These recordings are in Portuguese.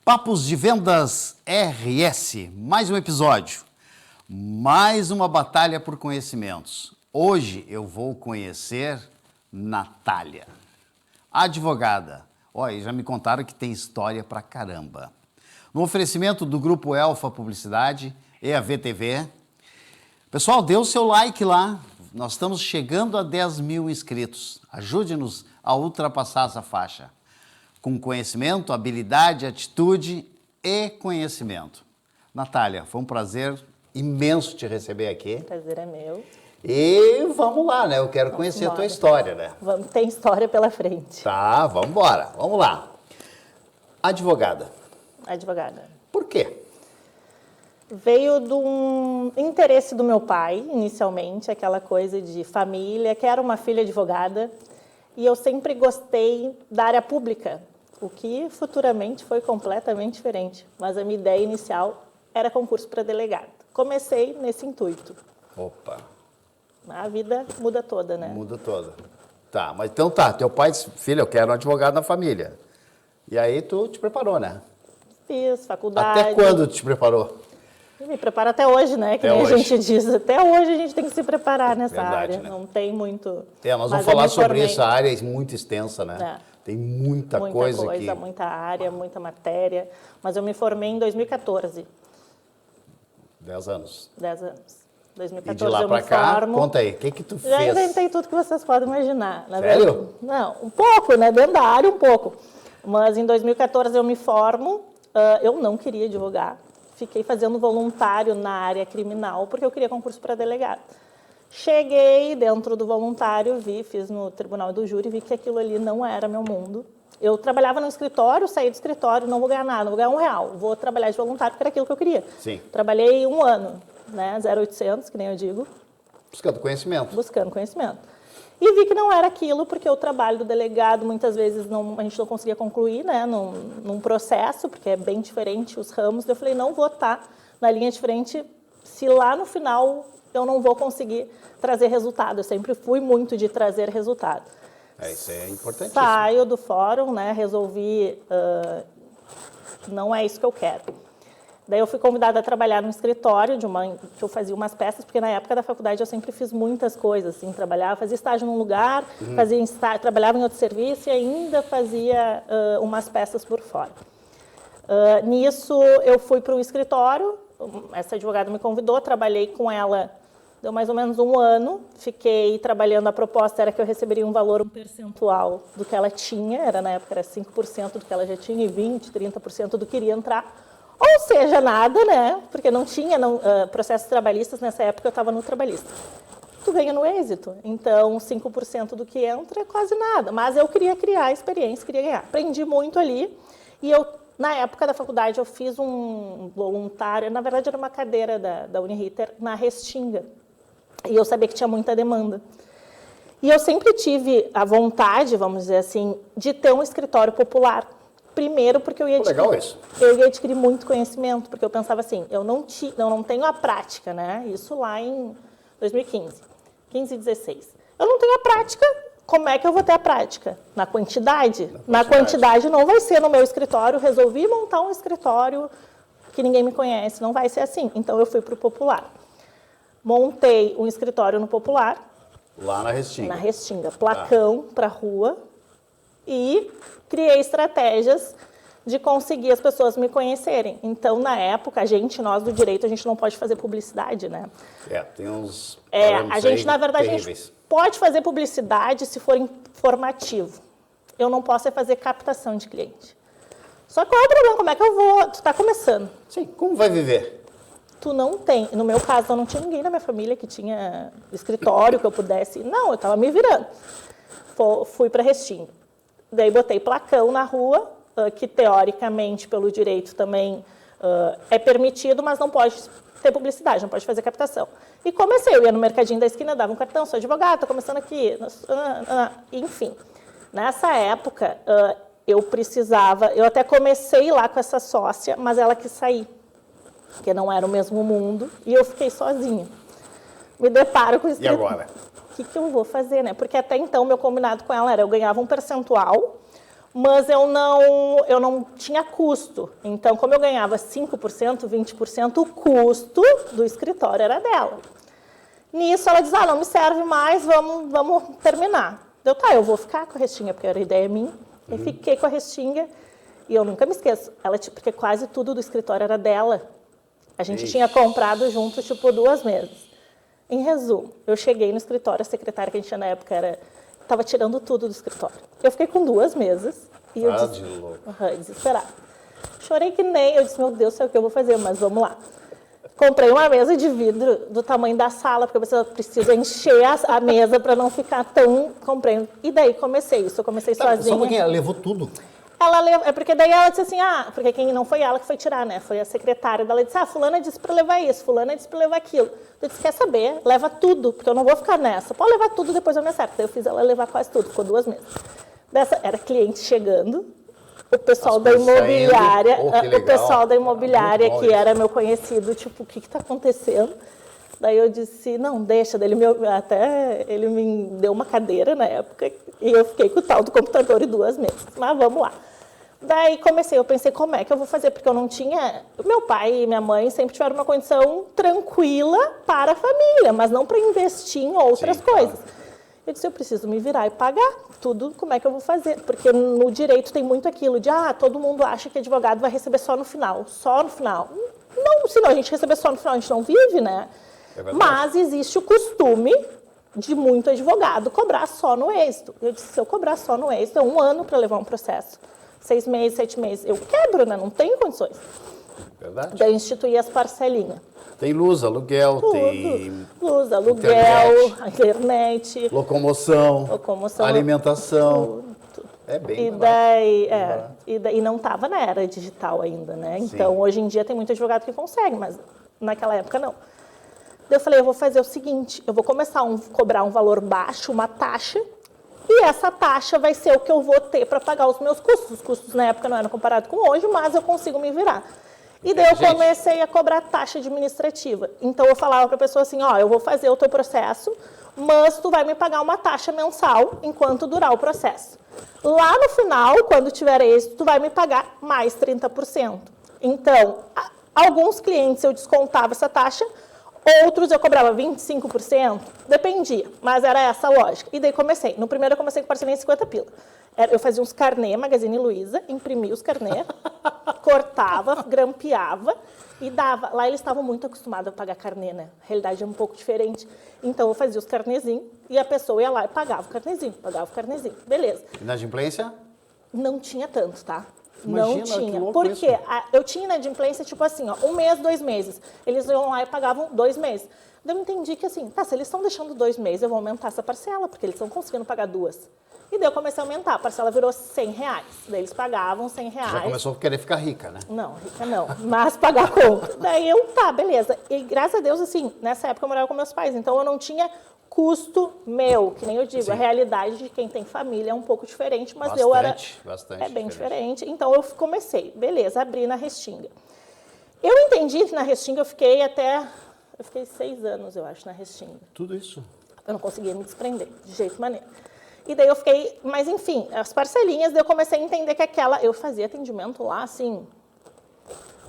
Papos de Vendas RS, mais um episódio, mais uma batalha por conhecimentos. Hoje eu vou conhecer Natália, advogada. Olha, já me contaram que tem história pra caramba. No oferecimento do Grupo Elfa Publicidade e a VTV. Pessoal, dê o seu like lá. Nós estamos chegando a 10 mil inscritos. Ajude-nos a ultrapassar essa faixa. Com conhecimento, habilidade, atitude e conhecimento. Natália, foi um prazer imenso te receber aqui. O prazer é meu. E vamos lá, né? Eu quero conhecer a tua história, né? Tem história pela frente. Tá, vamos embora. Vamos lá. Advogada. Advogada. Por quê? Veio de um interesse do meu pai, inicialmente, aquela coisa de família, que era uma filha advogada, e eu sempre gostei da área pública, o que futuramente foi completamente diferente. Mas a minha ideia inicial era concurso para delegado. Comecei nesse intuito. Opa. A vida muda toda, né? Muda toda. Tá, mas então tá, teu pai disse, filha, eu quero um advogado na família. E aí tu te preparou, né? Fiz faculdade. Até quando tu te preparou? Me preparo até hoje, né? Que nem a gente diz. Até hoje a gente tem que se preparar nessa área. Né? Não tem muito... nós vamos falar sobre isso. A área é muito extensa, né? Tem muita coisa aqui. Muita área, muita matéria. Mas eu me formei em 2014. 10 anos. 10 anos. 2014 e de lá pra cá, conta aí, o que tu fez? Já inventei tudo que vocês podem imaginar. Sério? Não, um pouco, né? Dentro da área, um pouco. Mas em 2014 eu me formo. Eu não queria advogar. Fiquei fazendo voluntário na área criminal, porque eu queria concurso para delegado. Cheguei dentro do voluntário, fiz no tribunal do júri, vi que aquilo ali não era meu mundo. Eu trabalhava no escritório, saí do escritório, não vou ganhar nada, não vou ganhar R$1. Vou trabalhar de voluntário, porque era aquilo que eu queria. Sim. Trabalhei 1 ano, né, 0800, que nem eu digo. Buscando conhecimento. Buscando conhecimento. E vi que não era aquilo, porque o trabalho do delegado, muitas vezes, a gente não conseguia concluir, né, num processo, porque é bem diferente os ramos. Eu falei, não vou estar na linha de frente se lá no final eu não vou conseguir trazer resultado. Eu sempre fui muito de trazer resultado. Isso é importantíssimo. Saio do fórum, né, resolvi, não é isso que eu quero. Daí eu fui convidada a trabalhar no escritório que eu fazia umas peças, porque na época da faculdade eu sempre fiz muitas coisas, assim, fazia estágio num lugar, trabalhava em outro serviço e ainda fazia umas peças por fora. Nisso eu fui para o escritório, essa advogada me convidou, trabalhei com ela, deu mais ou menos 1 ano, fiquei trabalhando, a proposta era que eu receberia um valor, um percentual do que ela tinha, na época era 5% do que ela já tinha e 20%, 30% do que iria entrar. Ou seja, nada, né? Porque não tinha processos trabalhistas, nessa época eu estava no trabalhista. Tu ganha no êxito. Então, 5% do que entra é quase nada. Mas eu queria criar experiência, queria ganhar. Aprendi muito ali. E eu, na época da faculdade, eu fiz um voluntário. Na verdade, era uma cadeira da Uniriter na Restinga. E eu sabia que tinha muita demanda. E eu sempre tive a vontade, vamos dizer assim, de ter um escritório popular. Primeiro, porque eu ia adquirir muito conhecimento, porque eu pensava assim, eu não tenho a prática, né? Isso lá em 2015, 15 e 16. Eu não tenho a prática, como é que eu vou ter a prática? Na quantidade? Na quantidade não vai ser no meu escritório, resolvi montar um escritório que ninguém me conhece, não vai ser assim. Então, eu fui para o Popular. Montei um escritório no Popular. Lá na Restinga. Na Restinga, placão para a rua. E criei estratégias de conseguir as pessoas me conhecerem. Então, na época, nós do direito, a gente não pode fazer publicidade, né? Tem uns... a gente, na verdade, a gente pode fazer publicidade se for informativo. Eu não posso fazer captação de cliente. Só que qual é o problema? Como é que eu vou... Tu está começando. Sim, como vai viver? Tu não tem... No meu caso, eu não tinha ninguém na minha família que tinha escritório, que eu pudesse... Não, eu estava me virando. Fui para Restinga. Daí botei placão na rua, que teoricamente, pelo direito também é permitido, mas não pode ter publicidade, não pode fazer captação. E comecei, eu ia no mercadinho da esquina, dava um cartão, sou advogada, estou começando aqui, enfim. Nessa época, eu até comecei lá com essa sócia, mas ela quis sair, porque não era o mesmo mundo, e eu fiquei sozinha. Me deparo com isso. E agora? O que eu vou fazer, né? Porque até então, meu combinado com ela era, eu ganhava um percentual, mas eu não tinha custo. Então, como eu ganhava 5%, 20%, o custo do escritório era dela. Nisso, ela diz, não me serve mais, vamos terminar. Eu vou ficar com a restinga, porque era ideia minha. Eu fiquei com a restinga e eu nunca me esqueço. Porque quase tudo do escritório era dela. A gente tinha comprado junto, 2 meses. Em resumo, eu cheguei no escritório, a secretária que a gente tinha na época estava tirando tudo do escritório. Eu fiquei com 2 mesas e eu disse, desesperada. Chorei que nem, eu disse, meu Deus, sei o que eu vou fazer, mas vamos lá. Comprei uma mesa de vidro do tamanho da sala, porque eu preciso encher a mesa para não ficar tão... E daí comecei isso, eu comecei sozinha. Só porque ela levou tudo. Porque daí ela disse assim, porque quem não foi ela que foi tirar, né? Foi a secretária dela. Ela disse, fulana disse para levar isso, fulana disse para levar aquilo. Eu disse, quer saber? Leva tudo, porque eu não vou ficar nessa. Pode levar tudo, depois eu me acerto. Daí eu fiz ela levar quase tudo, ficou 2 meses. Era cliente chegando, o pessoal da imobiliária, que era meu conhecido, tipo, o que está acontecendo? Daí eu disse, não, deixa. Daí ele me deu uma cadeira na época e eu fiquei com o tal do computador em 2 meses. Mas vamos lá. Daí eu pensei, como é que eu vou fazer? Porque eu não tinha... Meu pai e minha mãe sempre tiveram uma condição tranquila para a família, mas não para investir em outras coisas. Eu disse, eu preciso me virar e pagar tudo, como é que eu vou fazer? Porque no direito tem muito aquilo de, todo mundo acha que advogado vai receber só no final. Só no final. Não, se não a gente receber só no final, a gente não vive, né? Mas existe o costume de muito advogado cobrar só no êxito. Eu disse, se eu cobrar só no êxito, é 1 ano para levar um processo. 6 meses, 7 meses. Eu quebro, né? Não tenho condições. Verdade. Daí instituí as parcelinhas. Tem luz, aluguel, Tudo. tem... Luz, aluguel, internet. Locomoção, alimentação. Tudo. É bem E daí não estava na era digital ainda, né? Então, hoje em dia tem muito advogado que consegue, mas naquela época não. Daí eu falei, eu vou fazer o seguinte, eu vou começar a cobrar um valor baixo, uma taxa, e essa taxa vai ser o que eu vou ter para pagar os meus custos. Os custos na época não eram comparados com hoje, mas eu consigo me virar. E daí eu comecei a cobrar taxa administrativa. Então eu falava para a pessoa assim, eu vou fazer o teu processo, mas tu vai me pagar uma taxa mensal enquanto durar o processo. Lá no final, quando tiver êxito, tu vai me pagar mais 30%. Então, alguns clientes eu descontava essa taxa, outros eu cobrava 25%, dependia, mas era essa a lógica. E daí comecei. No primeiro eu comecei com parcelinha de 50 pila. Eu fazia uns carnê, Magazine Luiza, imprimia os carnê, cortava, grampeava e dava. Lá eles estavam muito acostumados a pagar carnê, né? A realidade é um pouco diferente. Então eu fazia os carnezinhos e a pessoa ia lá e pagava o carnezinho, Beleza. Inadimplência? Não tinha tanto, tá? Imagina, não tinha. Porque eu tinha inadimplência, tipo assim, 1 mês, 2 meses. Eles iam lá e pagavam 2 meses. Daí eu entendi que assim, se eles estão deixando 2 meses, eu vou aumentar essa parcela, porque eles estão conseguindo pagar 2. E daí eu comecei a aumentar, a parcela virou R$100. Daí eles pagavam R$100. Já começou a querer ficar rica, né? Não, rica não, mas pagar a conta. Daí eu, beleza. E graças a Deus, assim, nessa época eu morava com meus pais, então eu não tinha custo meu, que nem eu digo, a realidade de quem tem família é um pouco diferente, mas bastante bem diferente. Então eu comecei, beleza, abri na Restinga. Eu entendi que na Restinga eu fiquei 6 anos, eu acho, na Restinga. Tudo isso? Eu não conseguia me desprender, de jeito maneiro. E daí eu fiquei, mas enfim, as parcelinhas, daí eu comecei a entender que eu fazia atendimento lá, assim,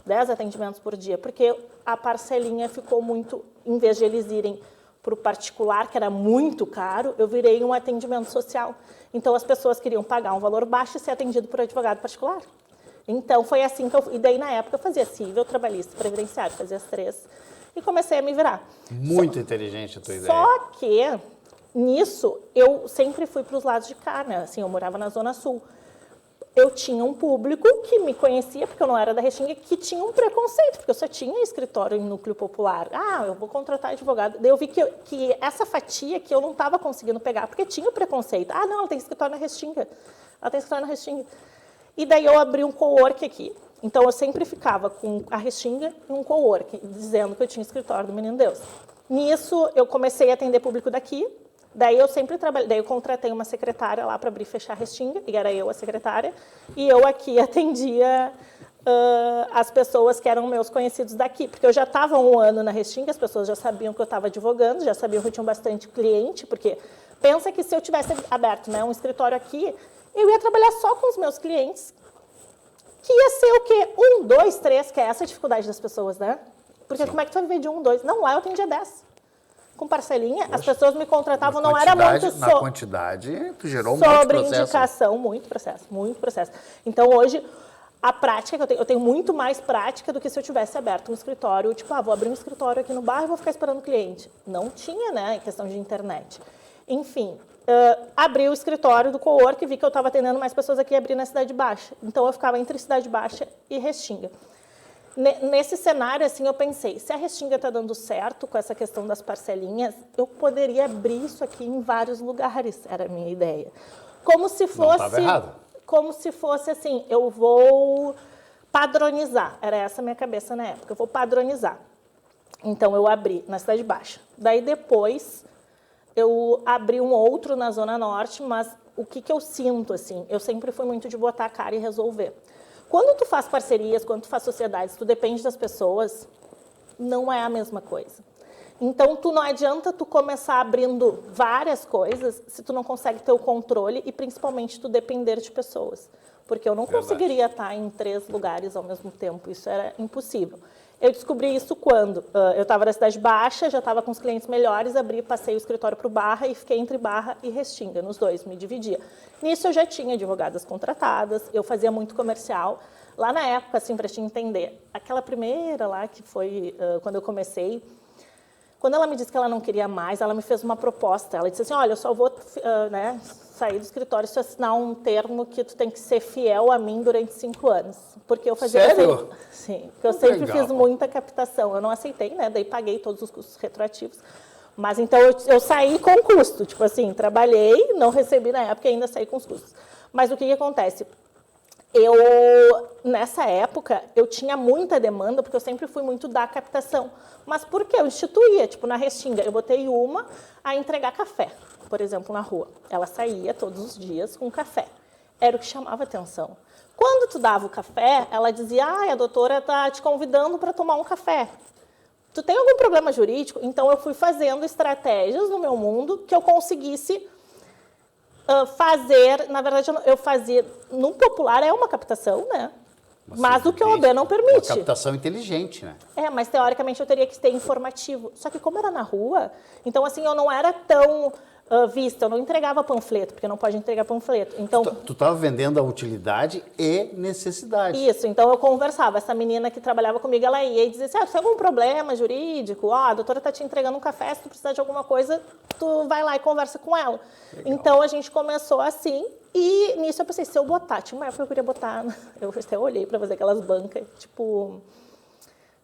10 atendimentos por dia, porque a parcelinha ficou muito, em vez de eles irem para o particular, que era muito caro, eu virei um atendimento social. Então as pessoas queriam pagar um valor baixo e ser atendido por advogado particular. Então foi assim que e daí na época eu fazia civil, trabalhista, previdenciário, fazia as 3 e comecei a me virar. Muito inteligente a tua ideia. Só que nisso eu sempre fui para os lados de cá, né? Assim, eu morava na Zona Sul. Eu tinha um público que me conhecia, porque eu não era da Restinga, que tinha um preconceito, porque eu só tinha escritório em núcleo popular. Eu vou contratar advogado. Daí eu vi que essa fatia que eu não estava conseguindo pegar, porque tinha o preconceito. Não, ela tem escritório na Restinga. E daí eu abri um cowork aqui. Então eu sempre ficava com a Restinga e um cowork, dizendo que eu tinha escritório do Menino Deus. Nisso eu comecei a atender público daqui. Daí eu sempre trabalhei, daí eu contratei uma secretária lá para abrir e fechar a Restinga, e era eu a secretária, e eu aqui atendia as pessoas que eram meus conhecidos daqui, porque eu já estava 1 ano na Restinga, as pessoas já sabiam que eu estava advogando, já sabiam que eu tinha bastante cliente, porque pensa que se eu tivesse aberto, né, um escritório aqui, eu ia trabalhar só com os meus clientes, que ia ser o quê? 1, 2, 3, que é essa a dificuldade das pessoas, né? Porque como é que tu vai viver de 1, 2? Não, lá eu atendia 10. Com parcelinha, as pessoas me contratavam, não era muito Na quantidade, tu gerou um monte de sobre processo. indicação, muito processo. Então, hoje, a prática que eu tenho muito mais prática do que se eu tivesse aberto um escritório, tipo, vou abrir um escritório aqui no bairro e vou ficar esperando o cliente. Não tinha, né, em questão de internet. Enfim, abri o escritório do cowork e vi que eu estava atendendo mais pessoas aqui e abri na Cidade Baixa. Então, eu ficava entre Cidade Baixa e Restinga. Nesse cenário, assim, eu pensei, se a Restinga está dando certo com essa questão das parcelinhas, eu poderia abrir isso aqui em vários lugares, era a minha ideia. Como se fosse... Não estava errado. Como se fosse assim, eu vou padronizar. Era essa a minha cabeça na época, eu vou padronizar. Então, eu abri na Cidade Baixa. Daí, depois, eu abri um outro na Zona Norte, mas o que eu sinto, assim, eu sempre fui muito de botar a cara e resolver. Quando tu faz parcerias, quando tu faz sociedades, tu depende das pessoas, não é a mesma coisa. Então, não adianta tu começar abrindo várias coisas se tu não consegue ter o controle e, principalmente, tu depender de pessoas. Porque eu não conseguiria estar em 3 lugares ao mesmo tempo, isso era impossível. Eu descobri isso quando eu estava na Cidade Baixa, já estava com os clientes melhores, passei o escritório para o Barra e fiquei entre Barra e Restinga, nos dois, me dividia. Nisso eu já tinha advogadas contratadas, eu fazia muito comercial. Lá na época, assim, para te entender, aquela primeira lá que foi quando eu comecei, quando ela me disse que ela não queria mais, ela me fez uma proposta. Ela disse assim, olha, eu só vou sair do escritório se eu assinar um termo que tu tem que ser fiel a mim durante 5 anos. Porque eu fazia... Sério? Sim, porque eu sempre fiz muita captação. Eu não aceitei, né? Daí paguei todos os custos retroativos. Mas então eu saí com custo. Tipo assim, trabalhei, não recebi na época e ainda saí com os custos. Mas o que acontece? Nessa época, eu tinha muita demanda, porque eu sempre fui muito da captação. Mas por quê? Eu instituía, tipo, na Restinga, eu botei uma a entregar café, por exemplo, na rua. Ela saía todos os dias com café. Era o que chamava atenção. Quando tu dava o café, ela dizia, a doutora está te convidando para tomar um café. Tu tem algum problema jurídico? Então, eu fui fazendo estratégias no meu mundo que eu conseguisse fazer, na verdade, eu fazia, no popular é uma captação, né? Mas o que o OAB não permite. Uma captação inteligente, né? Mas teoricamente eu teria que ter informativo. Só que como era na rua, então assim, eu não era tão vista, eu não entregava panfleto, porque não pode entregar panfleto. Então, tu estava vendendo a utilidade e necessidade. Isso, então eu conversava. Essa menina que trabalhava comigo, ela ia e dizia assim, tu tem algum problema jurídico? A doutora está te entregando um café, se tu precisar de alguma coisa, tu vai lá e conversa com ela. Legal. Então, a gente começou assim, e nisso eu pensei, se eu botar, tinha uma época que eu queria botar, eu até olhei para fazer aquelas bancas, tipo...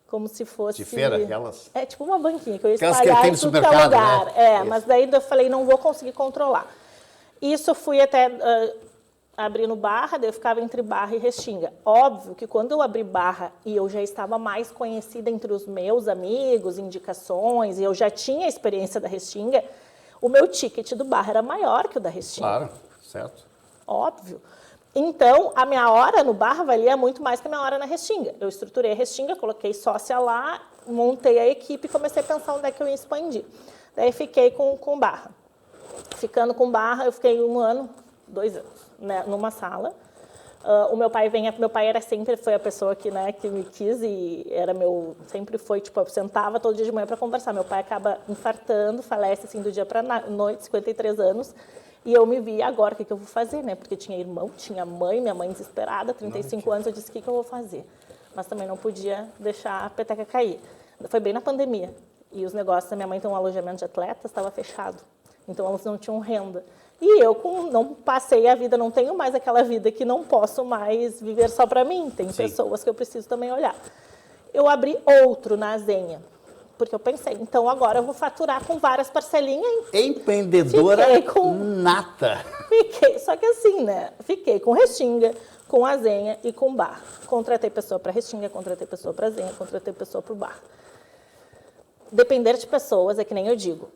como se fosse... De feira, aquelas? Tipo uma banquinha, que eu ia aquelas espalhar que tem em no tudo que é supermercado, lugar. né? Mas daí eu falei, não vou conseguir controlar. Isso eu fui até abrir no Barra, daí eu ficava entre Barra e Restinga. Óbvio que quando eu abri Barra e eu já estava mais conhecida entre os meus amigos, indicações, e eu já tinha a experiência da Restinga, o meu ticket do Barra era maior que o da Restinga. Claro, certo. Óbvio. Então, a minha hora no Barra valia muito mais que a minha hora na Restinga. Eu estruturei a Restinga, coloquei sócia lá, montei a equipe e comecei a pensar onde é que eu ia expandir. Daí fiquei com Barra. Ficando com Barra, eu fiquei 1 ano, 2 anos, né, numa sala. O meu pai sempre foi a pessoa que me quis e sempre foi, tipo, eu sentava todo dia de manhã para conversar. Meu pai acaba infartando, falece assim do dia para noite, 53 anos. E eu me vi agora, o que eu vou fazer, né? Porque tinha irmão, tinha mãe, minha mãe desesperada, 35 anos, eu disse, o que eu vou fazer? Mas também não podia deixar a peteca cair. Foi bem na pandemia. E os negócios da minha mãe tem um alojamento de atletas, estava fechado. Então, elas não tinham renda. E eu não passei a vida, não tenho mais aquela vida que não posso mais viver só para mim. Tem pessoas que eu preciso também olhar. Eu abri outro na Zenha. Porque eu pensei, então agora eu vou faturar com várias parcelinhas. Empreendedora nata. Só que assim, né? Fiquei com Restinga, com a Zenha e com Barra. Contratei pessoa para Restinga, contratei pessoa para Zenha, contratei pessoa para o Barra. Depender de pessoas, é que nem eu digo.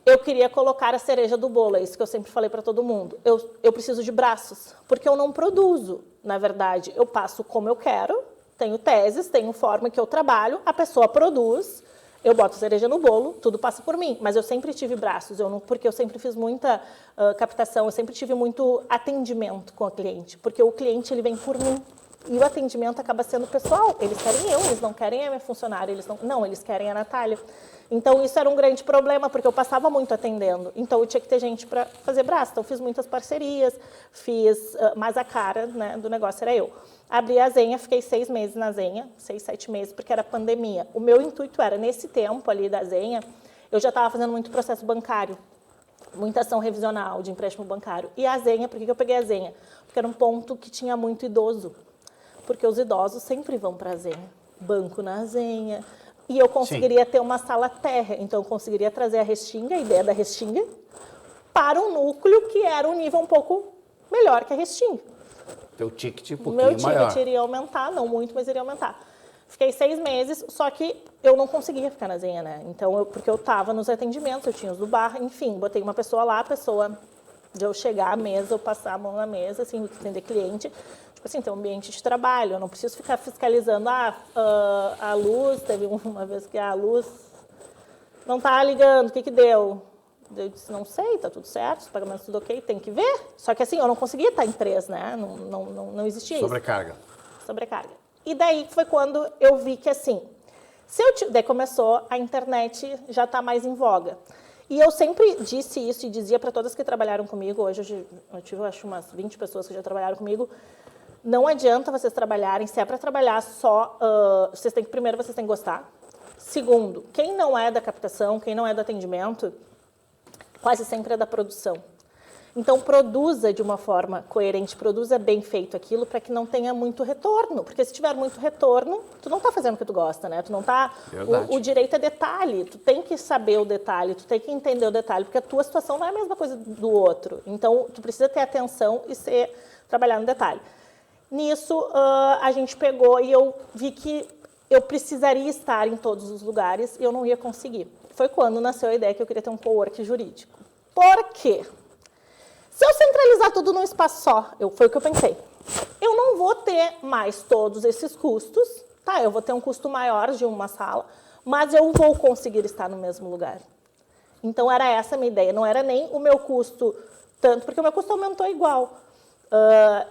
Eu queria colocar a cereja do bolo, é isso que eu sempre falei para todo mundo. Eu preciso de braços, porque eu não produzo. Na verdade, eu passo como eu quero, tenho teses, tenho forma que eu trabalho, a pessoa produz. Eu boto cereja no bolo, tudo passa por mim, mas eu sempre tive braços, porque eu sempre fiz muita captação, eu sempre tive muito atendimento com o cliente, porque o cliente ele vem por mim. E o atendimento acaba sendo pessoal. Eles querem eles não querem a minha funcionária. Eles querem a Natália. Então, isso era um grande problema, porque eu passava muito atendendo. Então, eu tinha que ter gente para fazer braço. Então, fiz muitas parcerias, mas a cara, né, do negócio era eu. Abri a Zenha, fiquei 6 meses na Zenha, 6, 7 meses, porque era pandemia. O meu intuito era, nesse tempo ali da Zenha, eu já estava fazendo muito processo bancário, muita ação revisional de empréstimo bancário. E a Zenha, por que eu peguei a Zenha? Porque era um ponto que tinha muito idoso. Porque os idosos sempre vão para a Zenha, banco na Zenha, e eu conseguiria ter uma sala térrea, então eu conseguiria trazer a Restinga, a ideia da Restinga, para um núcleo que era um nível um pouco melhor que a Restinga. Teu ticket um pouquinho maior. Meu ticket iria aumentar, não muito, mas iria aumentar. Fiquei 6 meses, só que eu não conseguia ficar na Zenha, né? Então, porque eu estava nos atendimentos, eu tinha os do bar, enfim, botei uma pessoa lá, a pessoa de eu chegar à mesa, eu passar a mão na mesa, assim, atender cliente. Tipo assim, tem um ambiente de trabalho, eu não preciso ficar fiscalizando, a luz, teve uma vez que a luz não tá ligando, o que deu? Eu disse, não sei, tá tudo certo, os pagamentos tudo ok, tem que ver. Só que assim, eu não conseguia estar em 3, né? Não existia Sobrecarga. isso. Sobrecarga. E daí foi quando eu vi que assim, daí começou a internet já tá mais em voga. E eu sempre disse isso e dizia para todas que trabalharam comigo, hoje eu tive acho umas 20 pessoas que já trabalharam comigo, não adianta vocês trabalharem, se é para trabalhar só, primeiro vocês têm que gostar. Segundo, quem não é da captação, quem não é do atendimento, quase sempre é da produção. Então, produza de uma forma coerente, produza bem feito aquilo para que não tenha muito retorno. Porque se tiver muito retorno, tu não está fazendo o que tu gosta, né? Tu não tá... O direito é detalhe, tu tem que saber o detalhe, tu tem que entender o detalhe, porque a tua situação não é a mesma coisa do outro. Então, tu precisa ter atenção e trabalhar no detalhe. Nisso, a gente pegou e eu vi que eu precisaria estar em todos os lugares e eu não ia conseguir. Foi quando nasceu a ideia que eu queria ter um cowork jurídico. Por quê? Se eu centralizar tudo num espaço só, foi o que eu pensei, eu não vou ter mais todos esses custos, tá? Eu vou ter um custo maior de uma sala, mas eu vou conseguir estar no mesmo lugar. Então, era essa a minha ideia. Não era nem o meu custo tanto, porque o meu custo aumentou igual.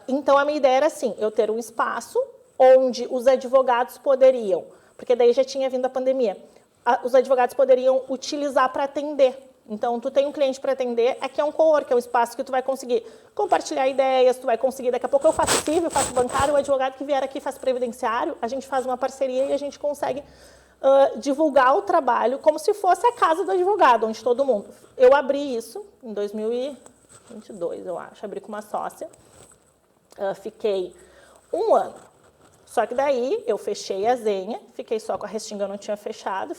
Então, a minha ideia era assim, eu ter um espaço onde os advogados poderiam, porque daí já tinha vindo a pandemia, os advogados poderiam utilizar para atender. Então, tu tem um cliente para atender, aqui é um cowork, é um espaço que tu vai conseguir compartilhar ideias, tu vai conseguir, daqui a pouco eu faço civil, eu faço bancário, o advogado que vier aqui faz previdenciário, a gente faz uma parceria e a gente consegue divulgar o trabalho como se fosse a casa do advogado, onde todo mundo... Eu abri isso em 2022, eu acho, abri com uma sócia, fiquei 1 ano. Só que daí eu fechei a Zenha, fiquei só com a Restinga, eu não tinha fechado,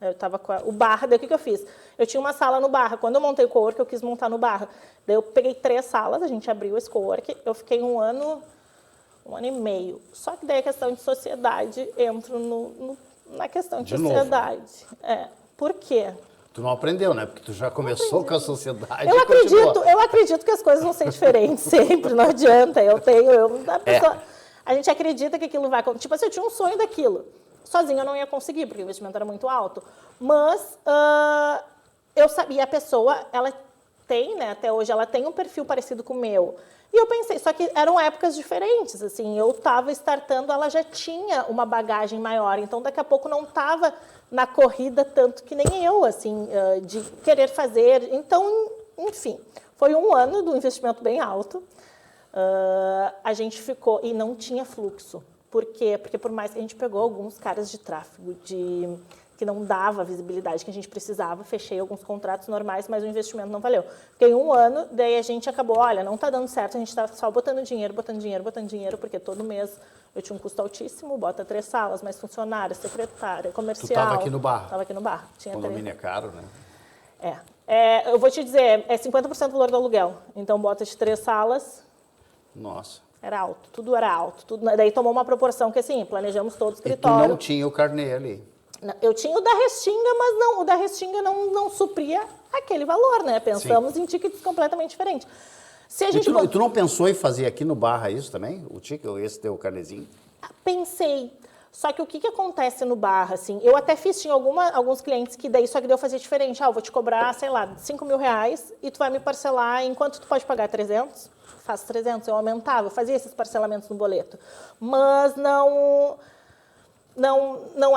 eu estava com o Barra, daí o que eu fiz? Eu tinha uma sala no Barra, quando eu montei o cowork, eu quis montar no Barra. Daí eu peguei 3 salas, a gente abriu esse cowork, eu fiquei 1 ano e meio. Só que daí a questão de sociedade, entro na questão de sociedade. Por quê? Tu não aprendeu, né? Porque tu já começou com a sociedade. Eu acredito que as coisas vão ser diferentes sempre, não adianta. A gente acredita que aquilo vai acontecer. Tipo assim, eu tinha um sonho daquilo. Sozinha eu não ia conseguir, porque o investimento era muito alto. Mas eu sabia, a pessoa, ela tem, né, até hoje, ela tem um perfil parecido com o meu. E eu pensei, só que eram épocas diferentes, assim, eu estava startando, ela já tinha uma bagagem maior, então daqui a pouco não estava na corrida tanto que nem eu, assim, de querer fazer. Então, enfim, foi 1 ano do investimento bem alto. A gente ficou e não tinha fluxo. Por quê? Porque por mais que a gente pegou alguns caras de tráfego, que não dava a visibilidade que a gente precisava, fechei alguns contratos normais, mas o investimento não valeu. Fiquei 1 ano, daí a gente acabou, olha, não está dando certo, a gente está só botando dinheiro, porque todo mês eu tinha um custo altíssimo, bota 3 salas, mais funcionária, secretária, comercial. Tu estava aqui no bar? Estava aqui no bar. Condomínio é caro, né? Eu vou te dizer, é 50% do valor do aluguel. Então, bota de 3 salas. Nossa. Era alto, tudo era alto. Daí tomou uma proporção que, assim, planejamos todo o escritório. E tu não tinha o carnê ali? Eu tinha o da Restinga, mas não, o da Restinga não supria aquele valor, né? Pensamos em tickets completamente diferentes. E tu não pensou em fazer aqui no Barra isso também? O ticket, esse teu carnezinho? Pensei. Só que o que acontece no Barra, assim, eu até fiz, tinha alguns clientes que daí, só que daí eu fazia diferente. Eu vou te cobrar, sei lá, 5 mil reais e tu vai me parcelar em quanto tu pode pagar? 300? Faço 300, eu aumentava, eu fazia esses parcelamentos no boleto. Mas não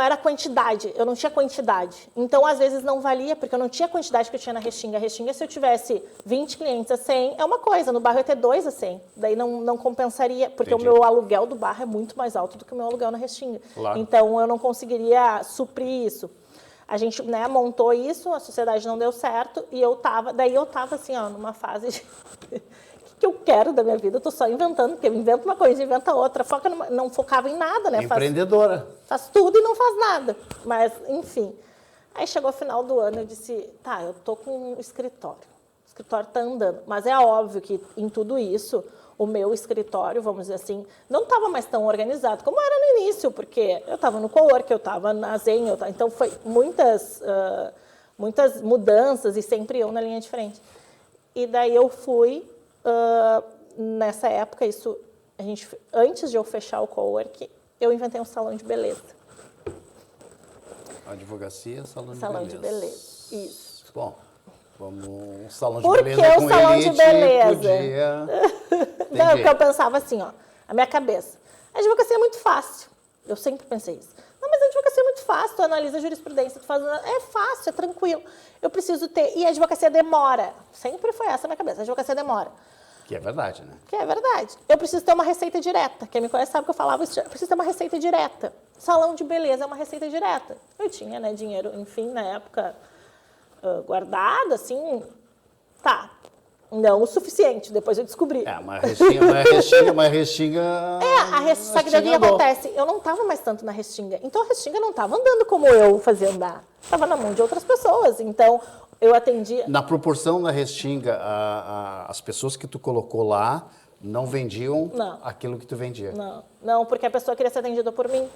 era quantidade, eu não tinha quantidade. Então, às vezes, não valia, porque eu não tinha a quantidade que eu tinha na Restinga. A Restinga, se eu tivesse 20 clientes a 100, é uma coisa, no Barra eu ia ter 2 a 100. Daí não compensaria, porque Entendi. o meu aluguel do Barra é muito mais alto do que o meu aluguel na Restinga. Claro. Então, eu não conseguiria suprir isso. A gente, né, montou isso, a sociedade não deu certo, e daí eu tava assim, ó, numa fase de... que eu quero da minha vida, eu tô só inventando, porque eu invento uma coisa, inventa outra, não focava em nada, né? Empreendedora. Faz tudo e não faz nada. Mas, enfim. Aí chegou o final do ano, eu disse, tá, eu tô com um escritório. O escritório tá andando. Mas é óbvio que em tudo isso, o meu escritório, vamos dizer assim, não estava mais tão organizado como era no início, porque eu estava no cowork, eu estava na Zen, então foi muitas mudanças e sempre eu na linha de frente. E daí eu fui... nessa época, antes de eu fechar o cowork, eu inventei um salão de beleza. Advocacia, salão de beleza. Isso. Bom, um salão de Por beleza que com o salão elite de beleza? podia... Não, porque eu pensava assim, ó, a minha cabeça. A advocacia é muito fácil. Eu sempre pensei isso. Não, mas a advocacia é muito fácil, tu analisa a jurisprudência, tu faz... É fácil, é tranquilo. Eu preciso ter... E a advocacia demora. Sempre foi essa a minha cabeça, a advocacia demora. Que é verdade, né? Que é verdade. Eu preciso ter uma receita direta. Quem me conhece sabe que eu falava isso. Eu preciso ter uma receita direta. Salão de beleza é uma receita direta. Eu tinha, né, dinheiro, enfim, na época, guardado, assim, tá. Não o suficiente, depois eu descobri. Uma restinga... Só que daí o que acontece? Eu não estava mais tanto na Restinga. Então a Restinga não estava andando como eu fazia andar. Estava na mão de outras pessoas. Então... eu atendia... Na proporção da Restinga, as pessoas que tu colocou lá não vendiam aquilo que tu vendia? Não, porque a pessoa queria ser atendida por mim.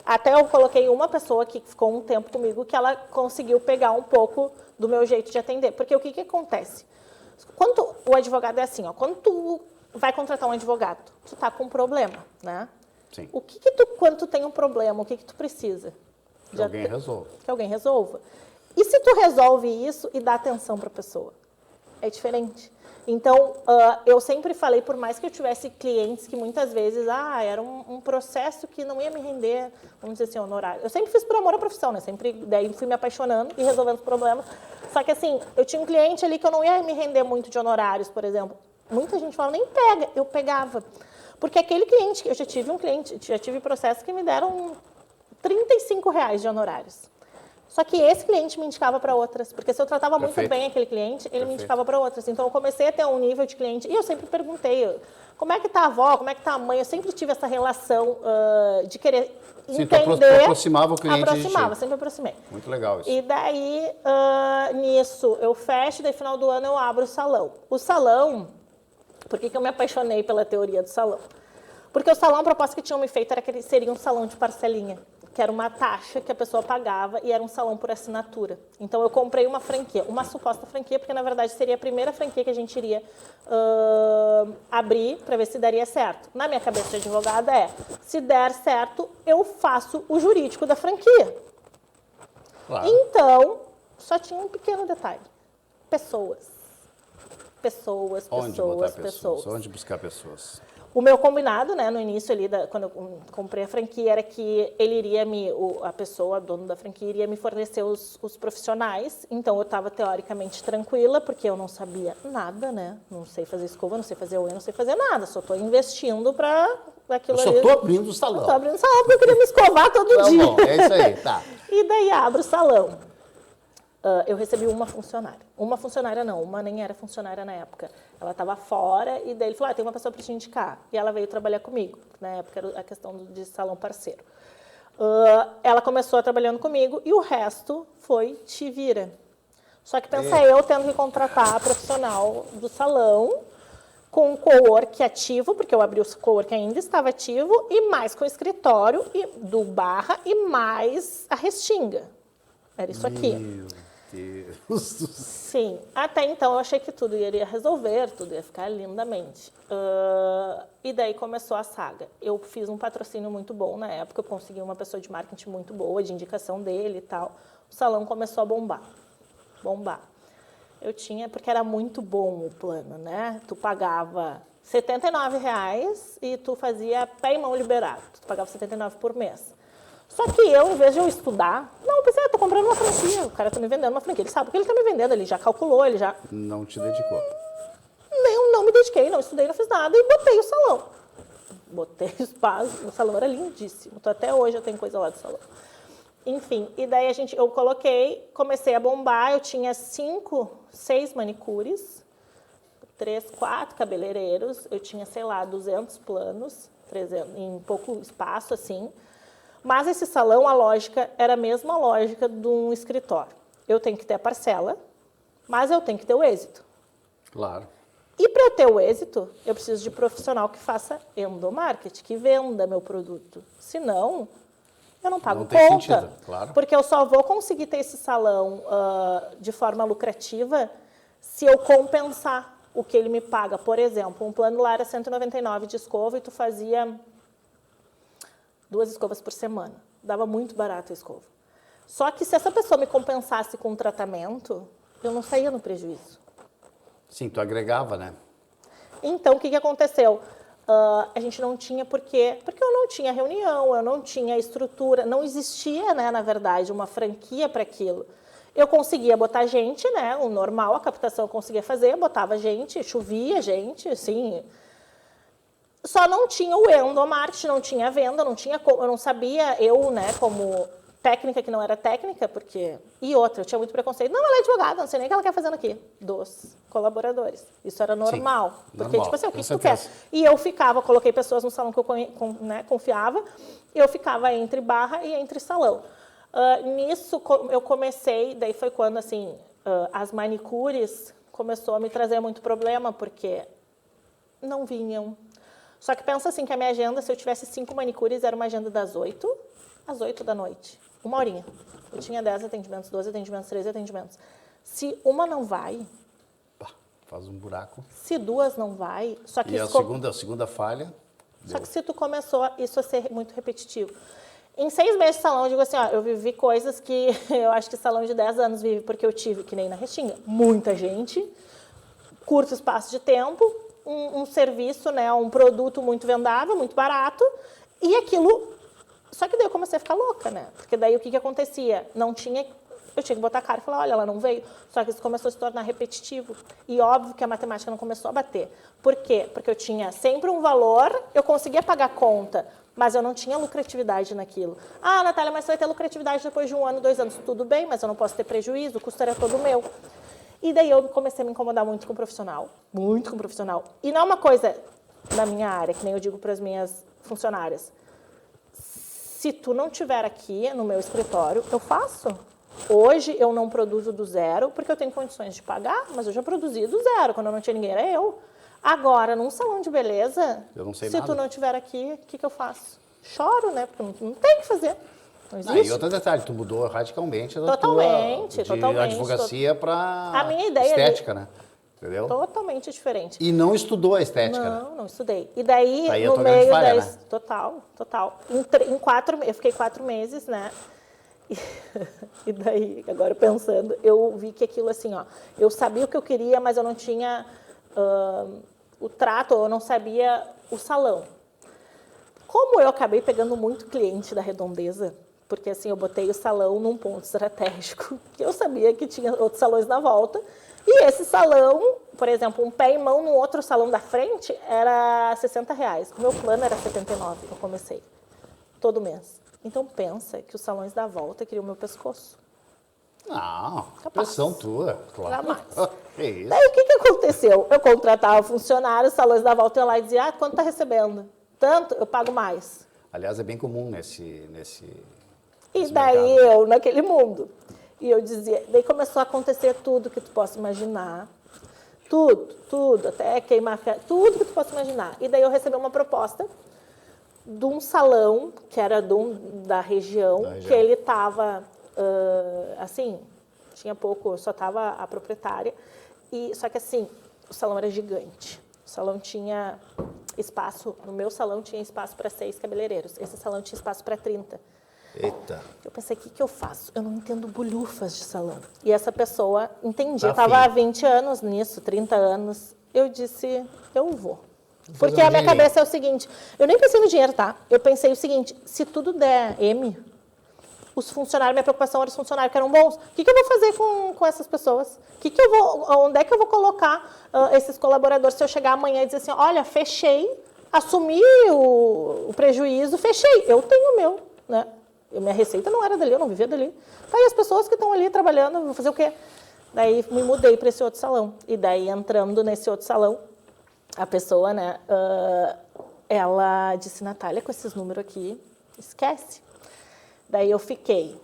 Até eu coloquei uma pessoa que ficou um tempo comigo que ela conseguiu pegar um pouco do meu jeito de atender. Porque o que acontece? Quando o advogado é assim, ó, quando tu vai contratar um advogado, tu tá com um problema, né? Sim. Quando tu tem um problema, o que tu precisa? Que alguém resolva. Que alguém resolva. E se tu resolve isso e dá atenção para a pessoa? É diferente. Então, eu sempre falei, por mais que eu tivesse clientes que muitas vezes, era um processo que não ia me render, vamos dizer assim, honorário. Eu sempre fiz por amor à profissão, né? Daí fui me apaixonando e resolvendo os problemas. Só que assim, eu tinha um cliente ali que eu não ia me render muito de honorários, por exemplo. Muita gente fala, nem pega. Eu pegava. Porque aquele cliente, eu já tive processos que me deram R$35 de honorários. Só que esse cliente me indicava para outras, porque se eu tratava muito bem aquele cliente, ele me indicava para outras. Então, eu comecei a ter um nível de cliente, e eu sempre perguntei, como é que está a avó, como é que está a mãe? Eu sempre tive essa relação de querer entender. Tu aproximava o cliente sempre aproximei. Muito legal isso. E daí, nisso, eu fecho, daí final do ano eu abro o salão. O salão, por que eu me apaixonei pela teoria do salão? Porque o salão, a proposta que tinham me feito era que ele seria um salão de parcelinha, que era uma taxa que a pessoa pagava e era um salão por assinatura. Então, eu comprei uma franquia, uma suposta franquia, porque, na verdade, seria a primeira franquia que a gente iria abrir para ver se daria certo. Na minha cabeça de advogada se der certo, eu faço o jurídico da franquia. Claro. Então, só tinha um pequeno detalhe. Pessoas. Onde buscar pessoas? O meu combinado, né, no início ali, quando eu comprei a franquia, era que ele iria a pessoa, dono da franquia, iria me fornecer os profissionais. Então, eu estava teoricamente tranquila, porque eu não sabia nada, né? Não sei fazer escova, não sei fazer unha, não sei fazer nada. Só estou investindo para aquilo ali. Eu só estou abrindo o salão. Estou abrindo o salão porque eu queria me escovar todo dia. Bom, é isso aí, tá. E daí abro o salão. Eu recebi uma funcionária. Uma nem era funcionária na época. Ela estava fora e daí ele falou, tem uma pessoa para te indicar. E ela veio trabalhar comigo. Na época era a questão de salão parceiro. Ela começou trabalhando comigo e o resto foi te vira. Só que pensa eu tendo que contratar a profissional do salão com o cowork ativo, porque eu abri o cowork ainda estava ativo, e mais com o escritório do Barra e mais a Restinga. Era isso aqui. Meu Deus. Sim, até então eu achei que tudo iria resolver, tudo ia ficar lindamente. E daí começou a saga. Eu fiz um patrocínio muito bom na época, eu consegui uma pessoa de marketing muito boa, de indicação dele e tal. O salão começou a bombar. Eu tinha, porque era muito bom o plano, né? Tu pagava R$ 79,00 e tu fazia pé e mão liberado. Tu pagava 79 por mês. Só que eu, em vez de eu estudar, não, eu pensei, eu tô comprando uma franquia, o cara tá me vendendo uma franquia, ele sabe o que ele tá me vendendo, ele já calculou, ele já... Não te dedicou. Não me dediquei, não estudei, não fiz nada e botei o salão. Botei o espaço, o salão era lindíssimo, então até hoje eu tenho coisa lá do salão. Enfim, e daí eu coloquei, comecei a bombar, eu tinha 5, 6 manicures, 3, 4 cabeleireiros, eu tinha, sei lá, 200 planos, 300, em pouco espaço, assim. Mas esse salão, a lógica era a mesma lógica de um escritório. Eu tenho que ter a parcela, mas eu tenho que ter o êxito. Claro. E para eu ter o êxito, eu preciso de profissional que faça endomarketing, que venda meu produto. Senão, eu não pago conta. Não tem sentido, claro. Porque eu só vou conseguir ter esse salão de forma lucrativa se eu compensar o que ele me paga. Por exemplo, um plano lá era 199 de escova e tu fazia 2 escovas por semana. Dava muito barato a escova. Só que se essa pessoa me compensasse com um tratamento, eu não saía no prejuízo. Sim, tu agregava, né? Então, o que aconteceu? A gente não tinha por quê? Porque eu não tinha reunião, eu não tinha estrutura, não existia, né, na verdade, uma franquia para aquilo. Eu conseguia botar gente, né, o normal, a captação eu conseguia fazer, botava gente, chovia gente, assim... Só não tinha o endomarketing, não tinha venda, eu não sabia, né, como técnica que não era técnica, porque... E outra, eu tinha muito preconceito. Não, ela é advogada, não sei nem o que ela quer fazendo aqui. Dos colaboradores. Isso era normal. Sim, porque, normal, tipo assim, o que com tu quer? certeza. E eu coloquei pessoas no salão que eu confiava, e eu ficava entre barra e entre salão. Nisso, eu comecei, daí foi quando, assim, as manicures começou a me trazer muito problema, porque não vinham. Só que pensa assim, que a minha agenda, se eu tivesse 5 manicures, era uma agenda das 8 às 8 da noite. 1 horinha. Eu tinha 10 atendimentos, 12 atendimentos, 13 atendimentos. Se uma não vai... Pá, faz um buraco. Se 2 não vai... Só que E a segunda falha... Só que se tu começou isso a ser muito repetitivo. Em 6 meses de salão, eu digo assim, ó, eu vivi coisas que eu acho que salão de 10 anos vive, porque eu tive, que nem na Restinga, muita gente, curto espaço de tempo, um serviço, né, um produto muito vendável, muito barato, e aquilo... Só que daí eu comecei a ficar louca, né? Porque daí o que acontecia? Eu tinha que botar a cara e falar, olha, ela não veio. Só que isso começou a se tornar repetitivo. E óbvio que a matemática não começou a bater. Por quê? Porque eu tinha sempre um valor, eu conseguia pagar a conta, mas eu não tinha lucratividade naquilo. Ah, Natália, mas você vai ter lucratividade depois de 1 ano, 2 anos. Tudo bem, mas eu não posso ter prejuízo, o custo era todo meu. E daí eu comecei a me incomodar muito com o profissional. Muito com o profissional. E não é uma coisa na minha área, que nem eu digo para as minhas funcionárias. Se tu não estiver aqui no meu escritório, eu faço. Hoje eu não produzo do zero, porque eu tenho condições de pagar, mas eu já produzi do zero. Quando eu não tinha ninguém, era eu. Agora, num salão de beleza, eu não sei se nada. tu não estiver aqui, o que eu faço? Choro, né? Porque não tem o que fazer. Não existe. E outro detalhe, tu mudou radicalmente da Totalmente. advocacia para A minha ideia estética, né? Entendeu? Totalmente diferente. E não estudou a estética, né? Não estudei. E daí, Aí no meio falha, da... né? Total. Eu fiquei 4 meses, né? E daí, agora pensando, eu vi que aquilo assim, ó, eu sabia o que eu queria, mas eu não tinha o trato, eu não sabia o salão. Como eu acabei pegando muito cliente da Redondeza, porque assim, eu botei o salão num ponto estratégico, que eu sabia que tinha outros salões na volta, e esse salão, por exemplo, um pé e mão no outro salão da frente era R$60. O meu plano era 79, eu comecei, todo mês. Então pensa que os salões da volta queriam o meu pescoço. Não, Capaz. pressão tua, claro. Jamais. Que isso? Daí o que aconteceu? Eu contratava funcionários, os salões da volta iam lá e dizia, quanto tá recebendo? Tanto, eu pago mais. Aliás, é bem comum nesse E daí mercado. eu, naquele mundo. E eu dizia, daí começou a acontecer tudo que tu possa imaginar. Tudo, até queimar, tudo que tu possa imaginar. E daí eu recebi uma proposta de um salão, que era da região, que ele estava, assim, tinha pouco, só estava a proprietária. Só que assim, o salão era gigante. O salão tinha espaço, no meu salão tinha espaço para 6 cabeleireiros. Esse salão tinha espaço para 30. Eita. Eu pensei, o que eu faço? Eu não entendo bolhufas de salão. E essa pessoa entendia, Tá eu estava há 20 anos nisso, 30 anos. Eu disse, eu vou. Porque a minha cabeça é o seguinte, eu nem pensei no dinheiro, tá? Eu pensei o seguinte, se tudo der M, os funcionários, minha preocupação era os funcionários que eram bons. O que eu vou fazer com essas pessoas? Onde é que eu vou colocar esses colaboradores se eu chegar amanhã e dizer assim, olha, fechei, assumi o prejuízo, fechei, eu tenho o meu, né? Minha receita não era dali, eu não vivia dali. Tá, e as pessoas que estão ali trabalhando, vou fazer o quê? Daí me mudei para esse outro salão. E daí, entrando nesse outro salão, a pessoa, né, ela disse, Natália, com esses números aqui, esquece. Daí eu fiquei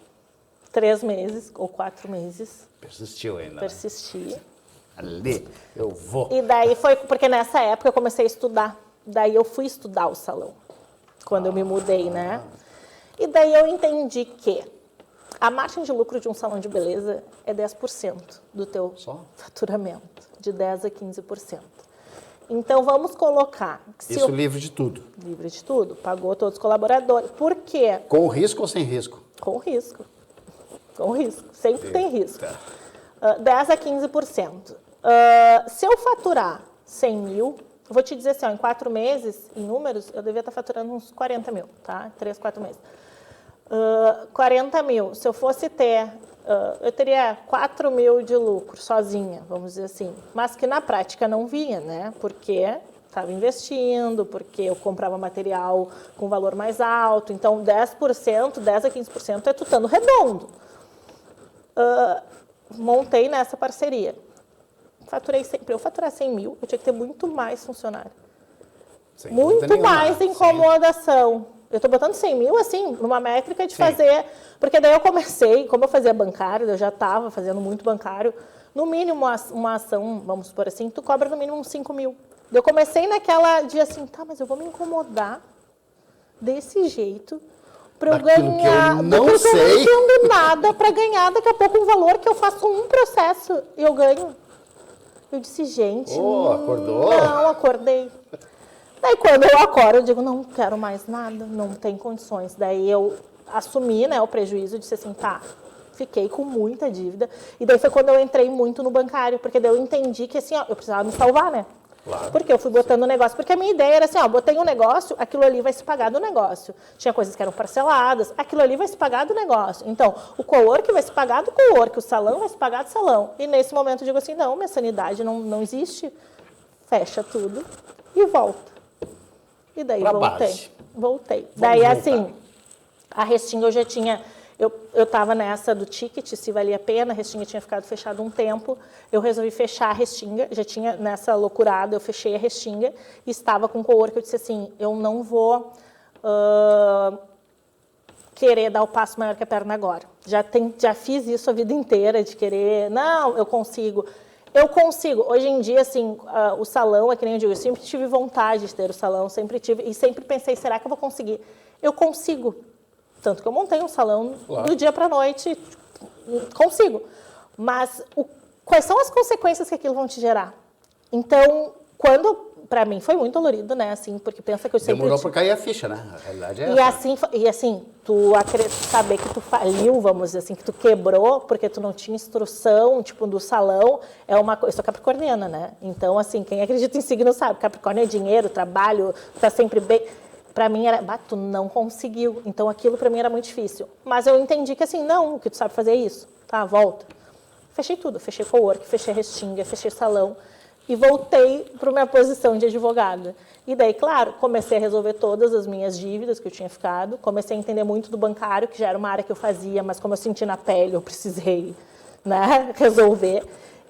3 meses ou 4 meses. Persistiu ainda. Persisti. Ali, eu vou. E daí foi, porque nessa época eu comecei a estudar. Daí eu fui estudar o salão, quando eu me mudei, né? E daí eu entendi que a margem de lucro de um salão de beleza é 10% do teu faturamento, de 10% a 15%. Então, vamos colocar... Isso livre de tudo. Livre de tudo. Pagou todos os colaboradores. Por quê? Com risco ou sem risco? Com risco. Com risco. Sempre tem risco. 10% a 15%. Se eu faturar 100 mil, eu vou te dizer assim, ó, em 4 meses, em números, eu devia estar faturando uns 40 mil, tá? 3, 4 meses. 40 mil. Se eu fosse ter... eu teria 4 mil de lucro sozinha, vamos dizer assim. Mas que na prática não vinha, né? Porque estava investindo, porque eu comprava material com valor mais alto. Então, 10%, 10% a 15% é tutano redondo. Montei nessa parceria. Faturei, para eu faturar 100 mil, eu tinha que ter muito mais funcionário. Muito mais incomodação. Eu estou botando 100 mil, assim, numa métrica de fazer... Porque daí eu comecei, como eu fazia bancário, eu já estava fazendo muito bancário, no mínimo uma ação, vamos supor assim, tu cobra no mínimo uns 5 mil. Eu comecei naquela de assim, tá, mas eu vou me incomodar desse jeito para eu ganhar... Eu não sei. Eu não entendo nada para ganhar daqui a pouco um valor que eu faço um processo e eu ganho. Eu disse, gente... acordou? Não, acordei. Daí, quando eu acordo, eu digo, não quero mais nada, não tem condições. Daí, eu assumi, né, o prejuízo, disse assim, tá, fiquei com muita dívida. E daí foi quando eu entrei muito no bancário, porque daí eu entendi que, assim, ó, eu precisava me salvar, né? Claro. Porque eu fui botando o negócio. Porque a minha ideia era assim, ó, botei um negócio, aquilo ali vai se pagar do negócio. Tinha coisas que eram parceladas, aquilo ali vai se pagar do negócio. Então, o cowork vai se pagar do cowork, o salão vai se pagar do salão. E nesse momento eu digo assim, não, minha sanidade não existe. Fecha tudo e volta. E daí voltei. Daí, assim, a Restinga eu já tinha... Eu estava nessa do ticket, se valia a pena, a Restinga tinha ficado fechada um tempo, eu resolvi fechar a Restinga, já tinha nessa loucurada, eu fechei a Restinga e estava com o cowork, eu disse assim, eu não vou querer dar o passo maior que a perna agora. Já fiz isso a vida inteira, de querer, não, eu consigo. Eu consigo. Hoje em dia, assim, o salão, é que nem eu digo, eu sempre tive vontade de ter o salão, sempre tive, e sempre pensei, será que eu vou conseguir? Eu consigo. Tanto que eu montei um salão do dia para a noite, consigo. Mas quais são as consequências que aquilo vão te gerar? Então, para mim foi muito dolorido, né? Assim, porque pensa que eu sempre... Demorou para cair a ficha, né? A realidade é essa. E assim, saber que tu faliu, vamos dizer assim, que tu quebrou porque tu não tinha instrução, tipo, do salão, é uma coisa... Eu sou capricorniana, né? Então, assim, quem acredita em signo sabe. Capricórnio é dinheiro, trabalho, tá sempre bem... Para mim era, tu não conseguiu. Então aquilo para mim era muito difícil. Mas eu entendi que assim, não, o que tu sabe fazer é isso. Tá, volta. Fechei tudo, fechei cowork, fechei Restinga, fechei salão e voltei para minha posição de advogada. E daí, claro, comecei a resolver todas as minhas dívidas que eu tinha ficado, comecei a entender muito do bancário, que já era uma área que eu fazia, mas como eu senti na pele, eu precisei, né, resolver.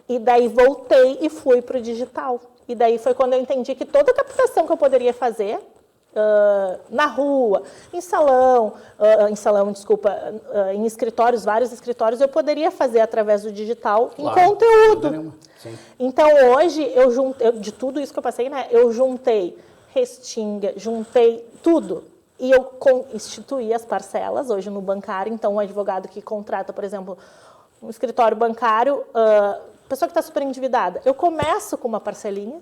E daí voltei e fui para o digital. E daí foi quando eu entendi que toda a captação que eu poderia fazer na rua, em em escritórios, vários escritórios, eu poderia fazer através do digital em conteúdo. Então, hoje, de tudo isso que eu passei, né, eu juntei Restinga, juntei tudo. E eu instituí as parcelas hoje no bancário. Então, um advogado que contrata, por exemplo, um escritório bancário, pessoa que está super endividada, eu começo com uma parcelinha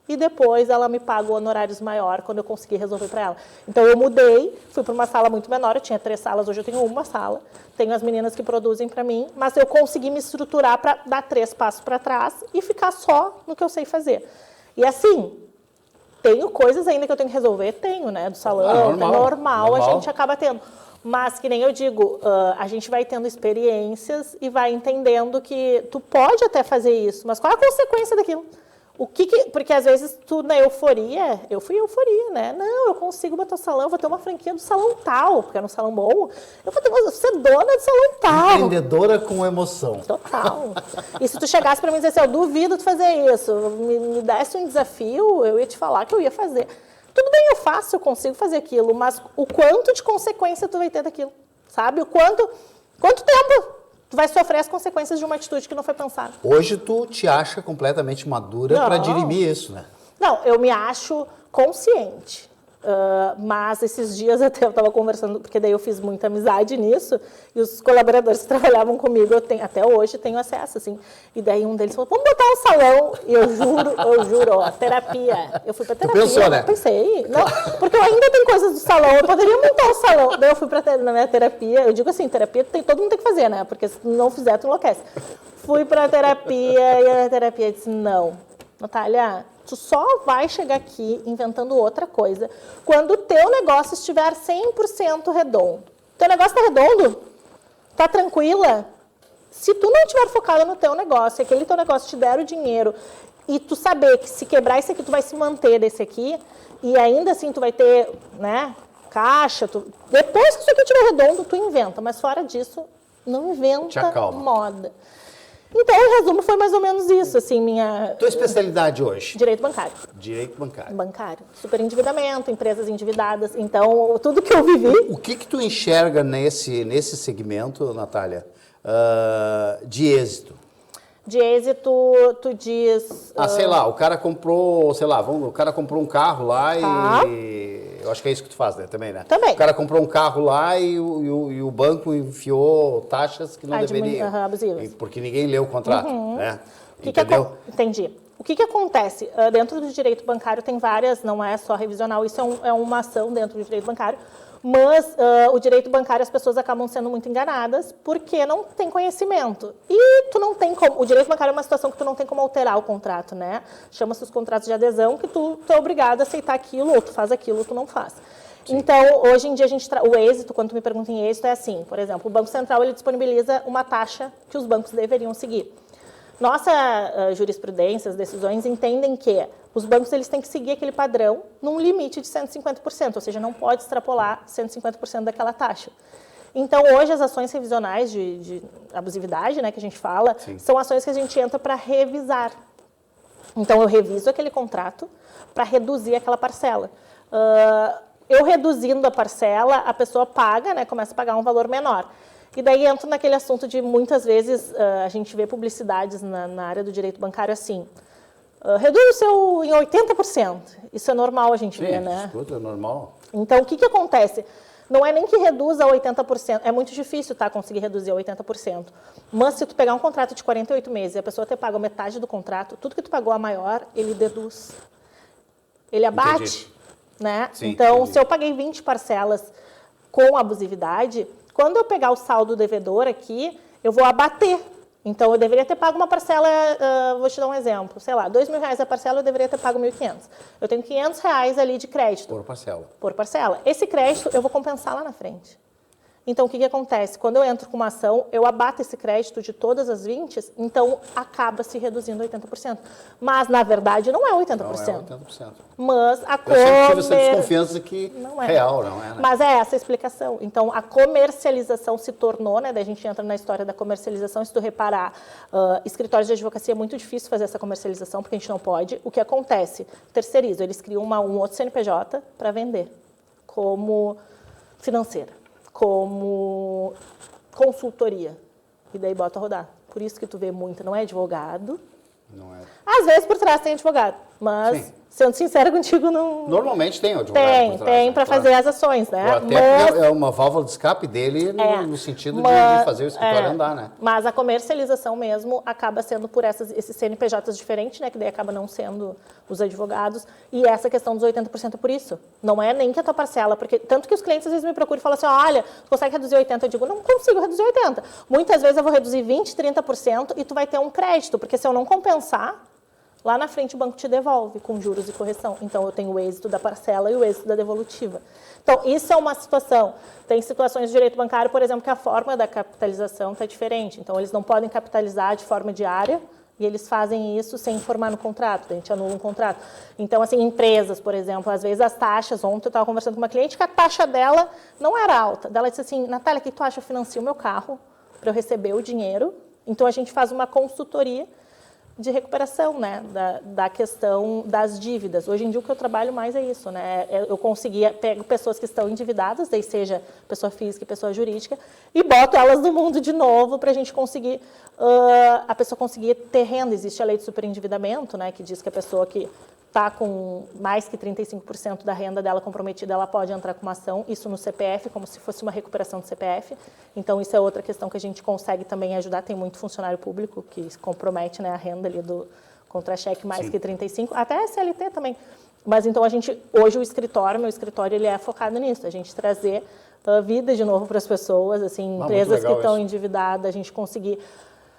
e depois ela me paga honorários maior quando eu conseguir resolver para ela. Então, eu mudei, fui para uma sala muito menor, eu tinha 3 salas, hoje eu tenho uma sala, tenho as meninas que produzem para mim, mas eu consegui me estruturar para dar 3 passos para trás e ficar só no que eu sei fazer. E assim, tenho coisas ainda que eu tenho que resolver, tenho, né, do salão, normal, a gente acaba tendo. Mas, que nem eu digo, a gente vai tendo experiências e vai entendendo que tu pode até fazer isso, mas qual é a consequência daquilo? Porque às vezes tu na euforia, eu fui euforia, né? Não, eu consigo botar o salão, eu vou ter uma franquia do salão tal, porque era um salão bom, eu vou ser dona do salão tal. Empreendedora com emoção. Total. E se tu chegasse para mim e dissesse, eu duvido tu fazer isso, me desse um desafio, eu ia te falar que eu ia fazer. Tudo bem, eu faço, eu consigo fazer aquilo, mas o quanto de consequência tu vai ter daquilo, sabe? Quanto tempo tu vai sofrer as consequências de uma atitude que não foi pensada. Hoje tu te acha completamente madura para dirimir isso, né? Não, eu me acho consciente. Mas esses dias até eu estava conversando, porque daí eu fiz muita amizade nisso, e os colaboradores que trabalhavam comigo, até hoje tenho acesso, assim. E daí um deles falou, vamos botar um salão. E eu juro, ó, terapia. Eu fui pra terapia. Tu pensou, né? Pensei. Não, porque eu ainda tenho coisas do salão, eu poderia montar um salão. Daí eu fui na minha terapia, eu digo assim, terapia todo mundo tem que fazer, né? Porque se não fizer, tu enlouquece. Fui pra terapia, e a terapia disse, não, Natália, tu só vai chegar aqui inventando outra coisa quando o teu negócio estiver 100% redondo. Teu negócio está redondo? Tá tranquila? Se tu não estiver focada no teu negócio, e aquele teu negócio te der o dinheiro, e tu saber que se quebrar esse aqui, tu vai se manter desse aqui, e ainda assim tu vai ter, né, caixa, depois que isso aqui estiver redondo, tu inventa. Mas fora disso, não inventa moda. Então, o resumo foi mais ou menos isso, assim, minha... Tua especialidade hoje? Direito bancário. Direito bancário. Bancário. Superendividamento, empresas endividadas. Então, tudo que eu vivi... O que tu enxerga nesse segmento, Natália, de êxito? De êxito, tu diz... sei lá, o cara comprou, o cara comprou um carro lá e... Eu acho que é isso que tu faz, né? Também, né? Também. O cara comprou um carro lá e o banco enfiou taxas que não deveriam. Abusivas. Porque ninguém leu o contrato, né? Entendeu? Entendi. O que acontece? Dentro do direito bancário tem várias, não é só revisional, isso é uma ação dentro do direito bancário, mas o direito bancário as pessoas acabam sendo muito enganadas porque não tem conhecimento. E tu não tem como... O direito bancário é uma situação que tu não tem como alterar o contrato, né? Chama-se os contratos de adesão, que tu é obrigado a aceitar aquilo, ou tu faz aquilo, ou tu não faz. Sim. Então, hoje em dia, o êxito, quando tu me pergunta em êxito, é assim, por exemplo, o Banco Central ele disponibiliza uma taxa que os bancos deveriam seguir. Nossa jurisprudência, as decisões entendem que os bancos eles têm que seguir aquele padrão num limite de 150%, ou seja, não pode extrapolar 150% daquela taxa. Então, hoje, as ações revisionais de abusividade, né, que a gente fala, sim, são ações que a gente entra para revisar. Então, eu reviso aquele contrato para reduzir aquela parcela. Eu reduzindo a parcela, a pessoa paga, né, começa a pagar um valor menor. E daí entro naquele assunto de, muitas vezes, a gente vê publicidades na área do direito bancário assim, reduz o seu em 80%. Isso é normal a gente ver, né? Isso é normal. Então, o que acontece? Não é nem que reduza a 80%, é muito difícil, tá, conseguir reduzir a 80%. Mas se tu pegar um contrato de 48 meses e a pessoa te paga metade do contrato, tudo que tu pagou a maior, ele deduz. Ele abate, entendi, né? Sim, então, entendi. Se eu paguei 20 parcelas com abusividade, quando eu pegar o saldo devedor aqui, eu vou abater. Então, eu deveria ter pago uma parcela, vou te dar um exemplo, sei lá, R$2.000 a parcela, eu deveria ter pago R$1.500. Eu tenho R$500 ali de crédito. Por parcela. Por parcela. Esse crédito eu vou compensar lá na frente. Então, o que acontece? Quando eu entro com uma ação, eu abato esse crédito de todas as 20, então acaba se reduzindo 80%. Mas, na verdade, não é 80%. Não é 80%. Mas a Eu sempre tive essa desconfiança que não é real, não é? Né? Mas é essa a explicação. Então, a comercialização se tornou, né? Daí a gente entra na história da comercialização. Se tu reparar, escritórios de advocacia é muito difícil fazer essa comercialização, porque a gente não pode. O que acontece? Terceirizo. Eles criam um outro CNPJ para vender, como financeira, como consultoria, e daí bota a rodar. Por isso que tu vê muito, não é advogado. Não é. Às vezes por trás tem advogado, Mas, Sim. sendo sincera contigo, não... Normalmente tem o advogado por trás, Tem né? para Claro. fazer as ações, né? Até é uma válvula de escape dele no sentido de fazer o escritório andar, né? Mas a comercialização mesmo acaba sendo por esses CNPJs diferentes, né? Que daí acaba não sendo os advogados. E essa questão dos 80% é por isso. Não é nem que a tua parcela, porque tanto que os clientes às vezes me procuram e falam assim, olha, tu consegue reduzir 80%? Eu digo, não consigo reduzir 80%. Muitas vezes eu vou reduzir 20%, 30% e tu vai ter um crédito, porque se eu não compensar, lá na frente o banco te devolve com juros e correção. Então, eu tenho o êxito da parcela e o êxito da devolutiva. Então, isso é uma situação. Tem situações de direito bancário, por exemplo, que a forma da capitalização está diferente. Então, eles não podem capitalizar de forma diária e eles fazem isso sem informar no contrato. A gente anula um contrato. Então, assim, empresas, por exemplo, às vezes as taxas... Ontem eu estava conversando com uma cliente que a taxa dela não era alta. Ela disse assim, Natália, o que tu acha? Eu financio o meu carro para eu receber o dinheiro. Então, a gente faz uma consultoria de recuperação, né, da questão das dívidas. Hoje em dia o que eu trabalho mais é isso, né, eu pego pessoas que estão endividadas, daí seja pessoa física e pessoa jurídica, e boto elas no mundo de novo para a gente conseguir, a pessoa conseguir ter renda. Existe a lei de superendividamento, né, que diz que a pessoa que está com mais que 35% da renda dela comprometida, ela pode entrar com uma ação, isso no CPF, como se fosse uma recuperação do CPF. Então, isso é outra questão que a gente consegue também ajudar. Tem muito funcionário público que se compromete, né, a renda ali do contra-cheque mais que 35%, até a CLT também. Mas, então, hoje meu escritório, ele é focado nisso, a gente trazer vida de novo para as pessoas, assim, empresas que estão endividadas, a gente conseguir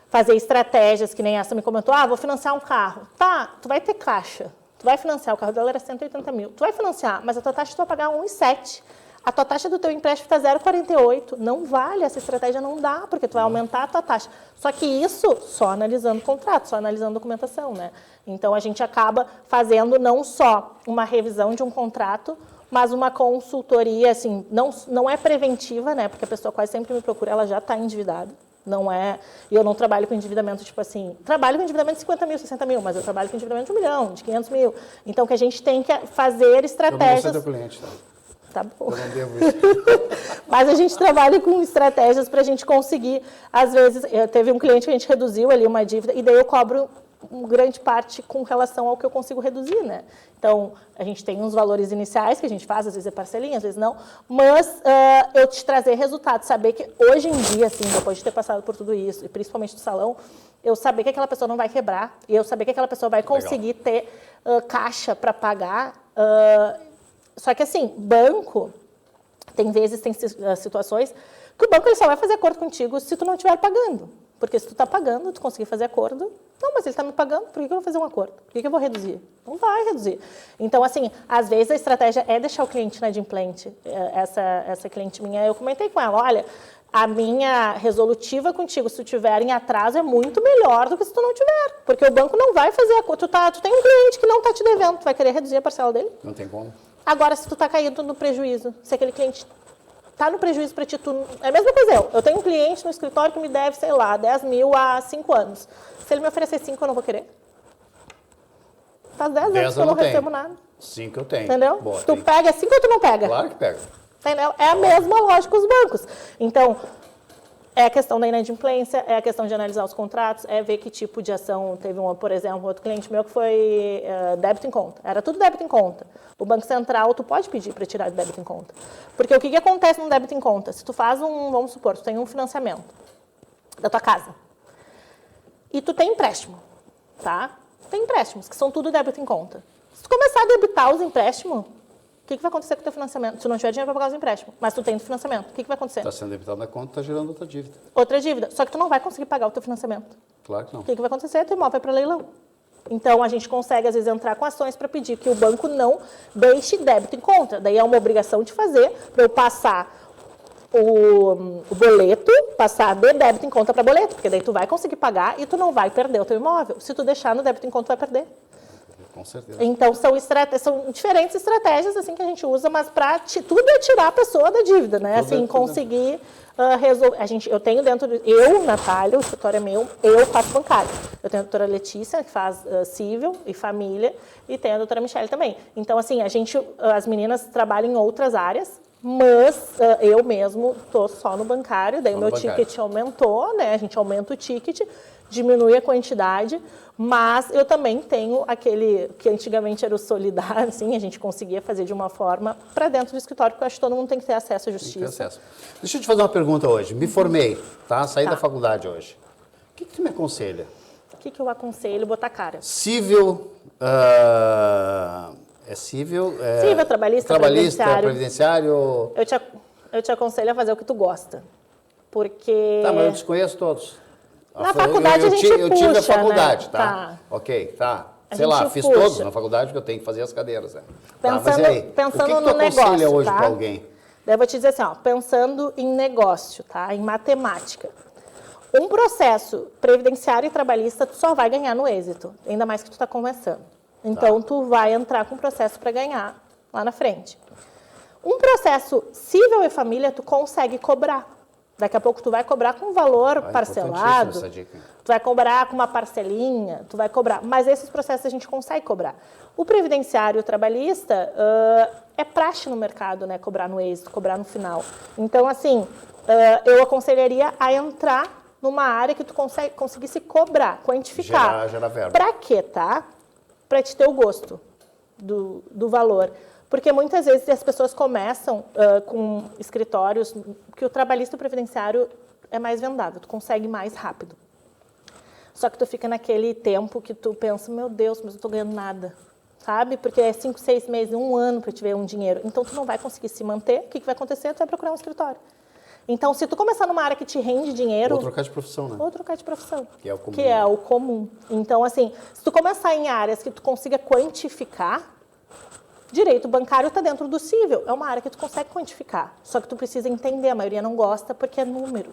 fazer estratégias, que nem essa me comentou, vou financiar um carro. Tá, tu vai ter caixa. Tu vai financiar, o carro dela era 180 mil. Tu vai financiar, mas a tua taxa tu vai pagar 1,7. A tua taxa do teu empréstimo está 0,48. Não vale, essa estratégia não dá, porque tu vai aumentar a tua taxa. Só que isso só analisando o contrato, só analisando a documentação, né? Então, a gente acaba fazendo não só uma revisão de um contrato, mas uma consultoria, assim, não é preventiva, né? Porque a pessoa quase sempre me procura, ela já está endividada. Não é, e eu não trabalho com endividamento, tipo assim, trabalho com endividamento de 50 mil, 60 mil, mas eu trabalho com endividamento de 1 milhão, de 500 mil. Então, que a gente tem que fazer estratégias... Eu não vou ser teu cliente, tá? Tá bom. Eu não devo isso. Mas a gente trabalha com estratégias para a gente conseguir, às vezes, teve um cliente que a gente reduziu ali uma dívida, e daí eu cobro grande parte com relação ao que eu consigo reduzir, né? Então, a gente tem uns valores iniciais que a gente faz, às vezes é parcelinha, às vezes não, mas eu te trazer resultados, saber que hoje em dia, assim, depois de ter passado por tudo isso, e principalmente do salão, eu saber que aquela pessoa não vai quebrar, e eu saber que aquela pessoa vai conseguir ter caixa para pagar. Só que, assim, banco, tem situações que o banco ele só vai fazer acordo contigo se tu não estiver pagando. Porque se tu está pagando, tu conseguir fazer acordo, não, mas ele está me pagando, por que eu vou fazer um acordo? Por que eu vou reduzir? Não vai reduzir. Então, assim, às vezes a estratégia é deixar o cliente inadimplente. Essa cliente minha, eu comentei com ela, olha, a minha resolutiva contigo, se tu tiver em atraso, é muito melhor do que se tu não tiver. Porque o banco não vai fazer acordo. Tu tem um cliente que não está te devendo, tu vai querer reduzir a parcela dele? Não tem como. Agora, se tu está caído no prejuízo, se aquele cliente está no prejuízo para ti, é a mesma coisa eu tenho um cliente no escritório que me deve, sei lá, 10 mil há 5 anos. Se ele me oferecer 5, eu não vou querer. Faz 10 anos que eu não recebo nada. 5 eu tenho. Entendeu? Boa, tu pega 5 ou tu não pega? Claro que pega. Entendeu? É a mesma lógica os bancos. Então, é a questão da inadimplência, é a questão de analisar os contratos, é ver que tipo de ação. Teve, por exemplo, outro cliente meu que foi débito em conta. Era tudo débito em conta. O Banco Central, tu pode pedir para tirar de débito em conta. Porque o que acontece no débito em conta? Se tu faz vamos supor, tu tem um financiamento da tua casa e tu tem empréstimo, tá? Tu tem empréstimos, que são tudo débito em conta. Se tu começar a debitar os empréstimos, o que vai acontecer com o teu financiamento? Se tu não tiver dinheiro para pagar os empréstimos, mas tu tem financiamento, o que vai acontecer? Está sendo debitado na conta, está gerando outra dívida. Outra dívida. Só que tu não vai conseguir pagar o teu financiamento. Claro que não. O que vai acontecer? Teu imóvel vai para leilão. Então, a gente consegue, às vezes, entrar com ações para pedir que o banco não deixe débito em conta. Daí é uma obrigação de fazer para eu passar o boleto, passar de débito em conta para boleto, porque daí tu vai conseguir pagar e tu não vai perder o teu imóvel. Se tu deixar no débito em conta, tu vai perder. Com certeza. Então, são diferentes estratégias assim, que a gente usa, mas para tudo é tirar a pessoa da dívida, né? Assim, conseguir resolver. Eu tenho dentro Natália, o escritório é meu, eu faço bancário. Eu tenho a doutora Letícia, que faz civil e família, e tenho a doutora Michele também. Então, assim, as meninas trabalham em outras áreas, Mas eu mesmo estou só no bancário, daí o meu bancário. ticket aumentou, né? A gente aumenta o ticket, diminui a quantidade, mas eu também tenho aquele que antigamente era o solidário, assim, a gente conseguia fazer de uma forma para dentro do escritório, porque eu acho que todo mundo tem que ter acesso à justiça. Deixa eu te fazer uma pergunta hoje. Me formei, tá? Saí Tá. da faculdade hoje. O que tu me aconselha? O que eu aconselho? Botar cara. Civil, é civil? Civil, trabalhista, previdenciário. Eu te aconselho a fazer o que tu gosta, porque... Tá, mas eu desconheço todos. Na faculdade a gente eu tive a puxa, faculdade, né? tá? Tá. Ok, tá. A Sei lá, gente fiz puxa. todos na faculdade porque eu tenho que fazer as cadeiras. Né? Pensando, tá, mas e aí? pensando o que no tu aconselha negócio, hoje tá? para alguém? Daí eu vou te dizer assim, ó, pensando em negócio, tá? Em matemática. Um processo previdenciário e trabalhista tu só vai ganhar no êxito, ainda mais que tu está começando. Então, tu vai entrar com um processo para ganhar lá na frente. Um processo civil e família, tu consegue cobrar. Daqui a pouco tu vai cobrar com valor parcelado, Essa dica. tu vai cobrar com uma parcelinha, tu vai cobrar. Mas esses processos a gente consegue cobrar. O previdenciário e o trabalhista é praxe no mercado, né? Cobrar no êxito, cobrar no final. Então, assim, eu aconselharia a entrar numa área que tu conseguisse cobrar, quantificar. Gerar verba. Pra quê, tá? Pra te ter o gosto do valor. Porque muitas vezes as pessoas começam com escritórios que o trabalhista e o previdenciário é mais vendável, tu consegue mais rápido. Só que tu fica naquele tempo que tu pensa, meu Deus, mas eu tô ganhando nada, sabe? Porque é 5, 6 meses, 1 ano para te ver um dinheiro. Então, tu não vai conseguir se manter. O que vai acontecer? Tu vai procurar um escritório. Então, se tu começar numa área que te rende dinheiro... Ou trocar de profissão, né? Ou trocar de profissão. Que é o comum. Que é o comum. Então, assim, se tu começar em áreas que tu consiga quantificar, direito bancário está dentro do civil. É uma área que tu consegue quantificar. Só que tu precisa entender. A maioria não gosta porque é número.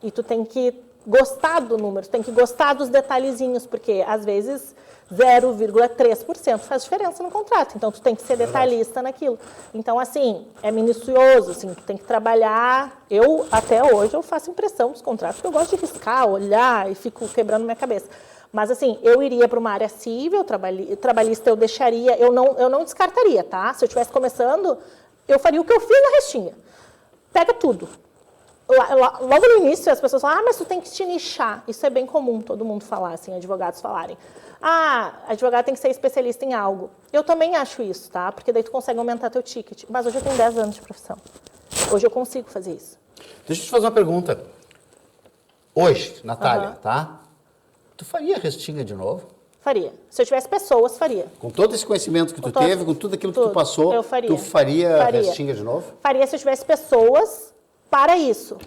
E tu tem que gostar do número, tu tem que gostar dos detalhezinhos, porque às vezes 0,3% faz diferença no contrato. Então, tu tem que ser detalhista naquilo. Então, assim, é minucioso, assim, tu tem que trabalhar. Eu, até hoje, eu faço impressão dos contratos, porque eu gosto de riscar, olhar e fico quebrando minha cabeça. Mas, assim, eu iria para uma área civil, trabalhista eu deixaria, eu não descartaria, tá? Se eu estivesse começando, eu faria o que eu fiz na restinga. Pega tudo. Logo no início, as pessoas falam, mas tu tem que te nichar. Isso é bem comum, todo mundo falar, assim, advogados falarem. Advogado tem que ser especialista em algo. Eu também acho isso, tá? Porque daí tu consegue aumentar teu ticket. Mas hoje eu tenho 10 anos de profissão. Hoje eu consigo fazer isso. Deixa eu te fazer uma pergunta. Hoje, Natália, tá? Tu faria restinga de novo? Faria. Se eu tivesse pessoas, faria. Com todo esse conhecimento que tu teve, com tudo aquilo que tu passou, eu faria. tu faria restinga de novo? Faria se eu tivesse pessoas para isso.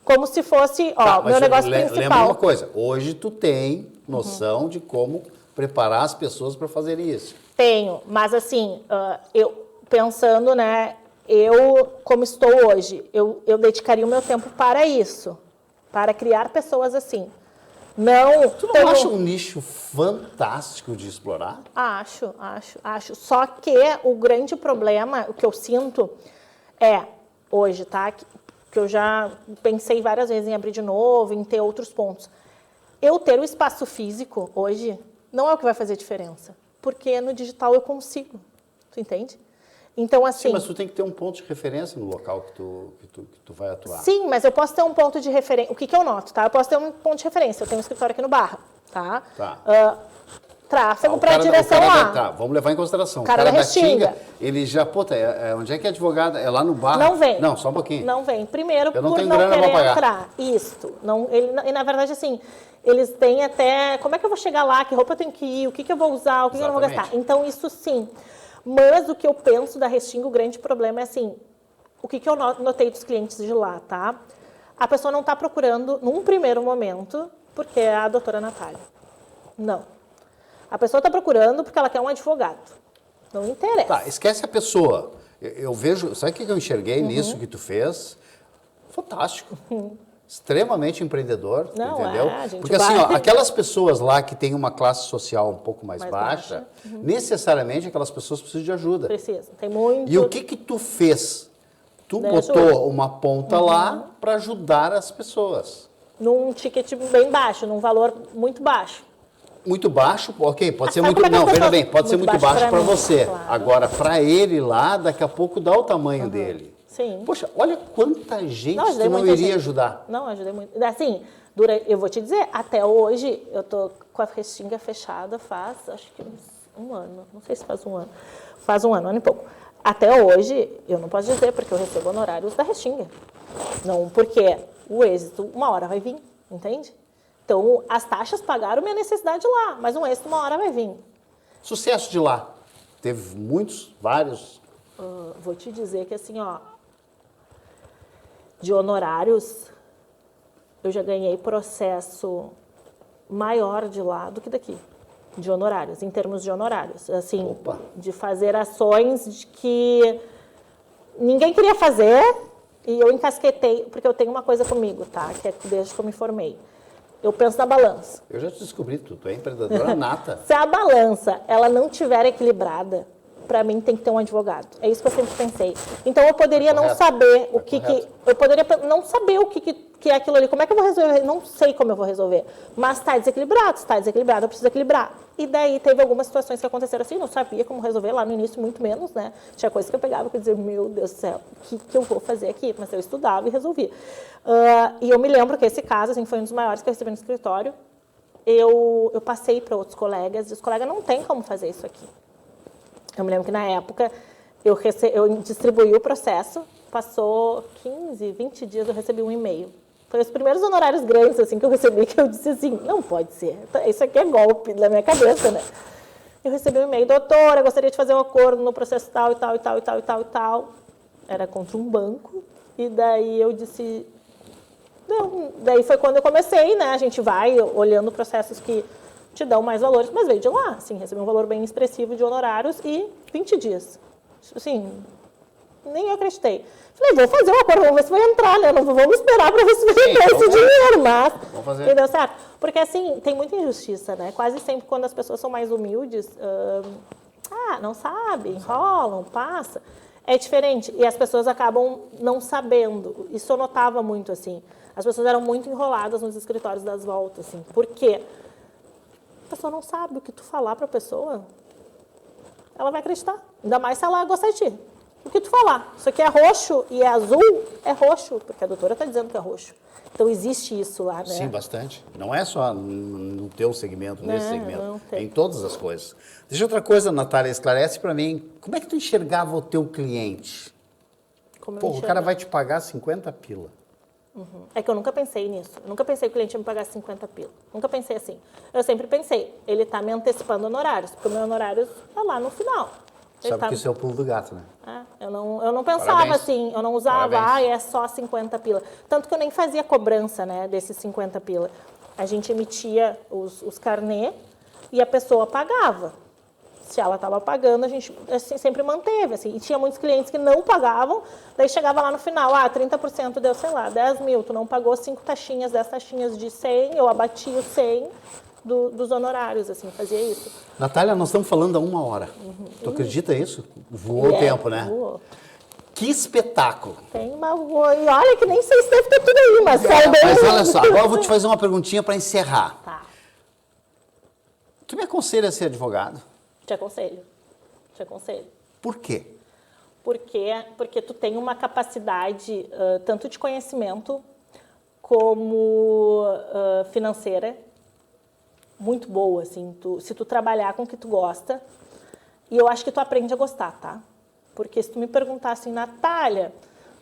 Como se fosse, meu negócio principal. Lembra uma coisa, hoje tu tem noção de como preparar as pessoas para fazer isso. Tenho, mas assim, eu pensando, né, como estou hoje, eu dedicaria o meu tempo para isso, para criar pessoas assim. Tu não acha um nicho fantástico de explorar? Acho. Só que o grande problema, o que eu sinto hoje, tá? Que eu já pensei várias vezes em abrir de novo, em ter outros pontos. Eu ter o espaço físico hoje não é o que vai fazer diferença. Porque no digital eu consigo. Tu entende? Então, assim... Sim, mas tu tem que ter um ponto de referência no local que tu vai atuar. Sim, mas eu posso ter um ponto de referência. O que eu noto, tá? Eu posso ter um ponto de referência. Eu tenho um escritório aqui no Barra, tá? Tráfego para a direção lá. Tá, vamos levar em consideração. O cara da Restinga, ele já, onde é que é advogado? É lá no Barra? Não vem. Não, só um pouquinho. Não vem. Primeiro, eu não por tenho não grana querer pra pagar. entrar. Isso. E na verdade, assim, eles têm até... Como é que eu vou chegar lá? Que roupa eu tenho que ir? O que eu vou usar? O que eu não vou gastar? Então, isso sim. Mas o que eu penso da Restinga, o grande problema é assim, o que eu notei dos clientes de lá, tá? A pessoa não está procurando, num primeiro momento, porque é a doutora Natália. Não. A pessoa está procurando porque ela quer um advogado. Não interessa. Tá, esquece a pessoa. Eu vejo, sabe o que eu enxerguei nisso que tu fez? Fantástico. Extremamente empreendedor, não, entendeu? Porque vai... assim, aquelas pessoas lá que têm uma classe social um pouco mais baixa, necessariamente aquelas pessoas precisam de ajuda. Precisa, tem muito... E o que tu fez? Tu botou uma ponta lá para ajudar as pessoas. Num ticket bem baixo, num valor muito baixo. Muito baixo, ok, pode ser sabe muito... como é que Não, as veja pessoas- bem, pode ser muito muito baixo baixo pra para mim, você. claro. Agora, para ele lá, daqui a pouco dá o tamanho dele. Sim. Poxa, olha quanta gente ajudei tu não muita iria gente. ajudar. Não, ajudei muito. Assim, eu vou te dizer, até hoje, eu tô com a Restinga fechada faz, acho que um ano. Não sei se faz um ano. Faz um ano e pouco. Até hoje, eu não posso dizer, porque eu recebo honorários da Restinga. Não, porque o êxito, uma hora vai vir, entende? Então, as taxas pagaram minha necessidade lá, mas um êxito, uma hora vai vir. Sucesso de lá. Teve muitos, vários. Vou te dizer que, assim, ó, de honorários, eu já ganhei processo maior de lá do que daqui, de honorários, em termos de honorários. Assim, Opa. de fazer ações de que ninguém queria fazer e eu encasquetei, porque eu tenho uma coisa comigo, tá? Que é desde que eu me formei. Eu penso na balança. Eu já te descobri, tu é empreendedora nata. Se a balança, ela não tiver equilibrada, para mim tem que ter um advogado. É isso que eu sempre pensei. Então eu poderia não saber o que eu poderia não saber o que é aquilo ali. Como é que eu vou resolver? Não sei como eu vou resolver. Mas está desequilibrado, eu preciso equilibrar. E daí teve algumas situações que aconteceram assim, não sabia como resolver lá no início, muito menos, né? Tinha coisas que eu pegava e dizia, meu Deus do céu, o que eu vou fazer aqui? Mas eu estudava e resolvia. E eu me lembro que esse caso assim, foi um dos maiores que eu recebi no escritório. Eu passei para outros colegas e os colegas não têm como fazer isso aqui. Eu me lembro que na época eu distribuí o processo, passou 15, 20 dias, eu recebi um e-mail. Foi os primeiros honorários grandes assim, que eu recebi, que eu disse assim, não pode ser, isso aqui é golpe na minha cabeça, né? Eu recebi um e-mail, doutora, eu gostaria de fazer um acordo no processo tal e tal e tal e tal e tal e tal. Era contra um banco, e daí eu disse... Não. Daí foi quando eu comecei, né? A gente vai olhando processos que te dão mais valores, mas veio de lá, assim, recebi um valor bem expressivo de honorários e 20 dias. Assim, nem eu acreditei. Falei, vou fazer um acordo, vamos ver se vai entrar, né? Não vamos esperar para ver se vai entrar esse dinheiro, mas... Vamos fazer. E deu certo. Porque, assim, tem muita injustiça, né? Quase sempre quando as pessoas são mais humildes, não sabe, enrolam, passa. É diferente. E as pessoas acabam não sabendo. Isso eu notava muito, assim. As pessoas eram muito enroladas nos escritórios das voltas, assim. Por quê? A pessoa não sabe o que tu falar para a pessoa, ela vai acreditar. Ainda mais se ela gostar de ti. O que tu falar. Isso aqui é roxo e é azul, é roxo, porque a doutora está dizendo que é roxo. Então, existe isso lá, né? Sim, bastante. Não é só no teu segmento, nesse segmento. Não É tem. em todas as coisas. Deixa outra coisa, Natália, esclarece para mim. Como é que tu enxergava o teu cliente? Como eu Pô, o enxergo. cara vai te pagar 50 pila. É que eu nunca pensei nisso. Nunca pensei que o cliente ia me pagar 50 pila. Nunca pensei assim. Eu sempre pensei, ele está me antecipando honorários, porque o meu honorário está lá no final. Sabe que isso é o pulo do gato, né? Eu não pensava Parabéns. assim, eu não usava, Parabéns. é só 50 pila. Tanto que eu nem fazia cobrança, né, desses 50 pila. A gente emitia os carnê e a pessoa pagava. Se ela estava pagando, a gente assim, sempre manteve. Assim. E tinha muitos clientes que não pagavam, daí chegava lá no final, 30% deu, sei lá, 10 mil, tu não pagou 5 taxinhas, 10 taxinhas de 100, eu abati os 100 dos honorários, assim, fazia isso. Natália, nós estamos falando há 1 hora. Tu acredita isso? Voou o tempo, né? Voou. Que espetáculo! Tem uma... E olha que nem sei se deve ter tudo aí, mas sai bem... Mas olha só, agora eu vou te fazer uma perguntinha para encerrar. Tá, Tu me aconselha a ser advogado? te aconselho. Te aconselho. Por quê? Porque tu tem uma capacidade tanto de conhecimento como financeira muito boa, assim. Se tu trabalhar com o que tu gosta, e eu acho que tu aprende a gostar, tá? Porque se tu me perguntar assim, Natália,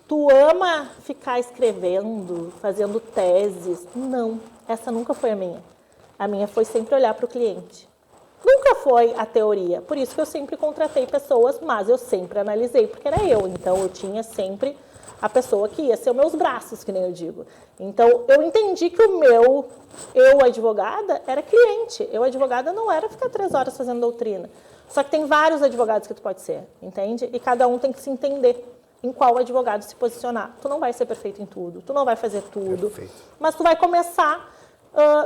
tu ama ficar escrevendo, fazendo teses? Não, essa nunca foi a minha. A minha foi sempre olhar para o cliente. Nunca foi a teoria, por isso que eu sempre contratei pessoas, mas eu sempre analisei, porque era eu, então eu tinha sempre a pessoa que ia ser os meus braços, que nem eu digo. Então, eu entendi que eu advogada, era cliente. Eu, advogada, não era ficar 3 horas fazendo doutrina. Só que tem vários advogados que tu pode ser, entende? E cada um tem que se entender em qual advogado se posicionar. Tu não vai ser perfeito em tudo, tu não vai fazer tudo, Perfeito. mas tu vai começar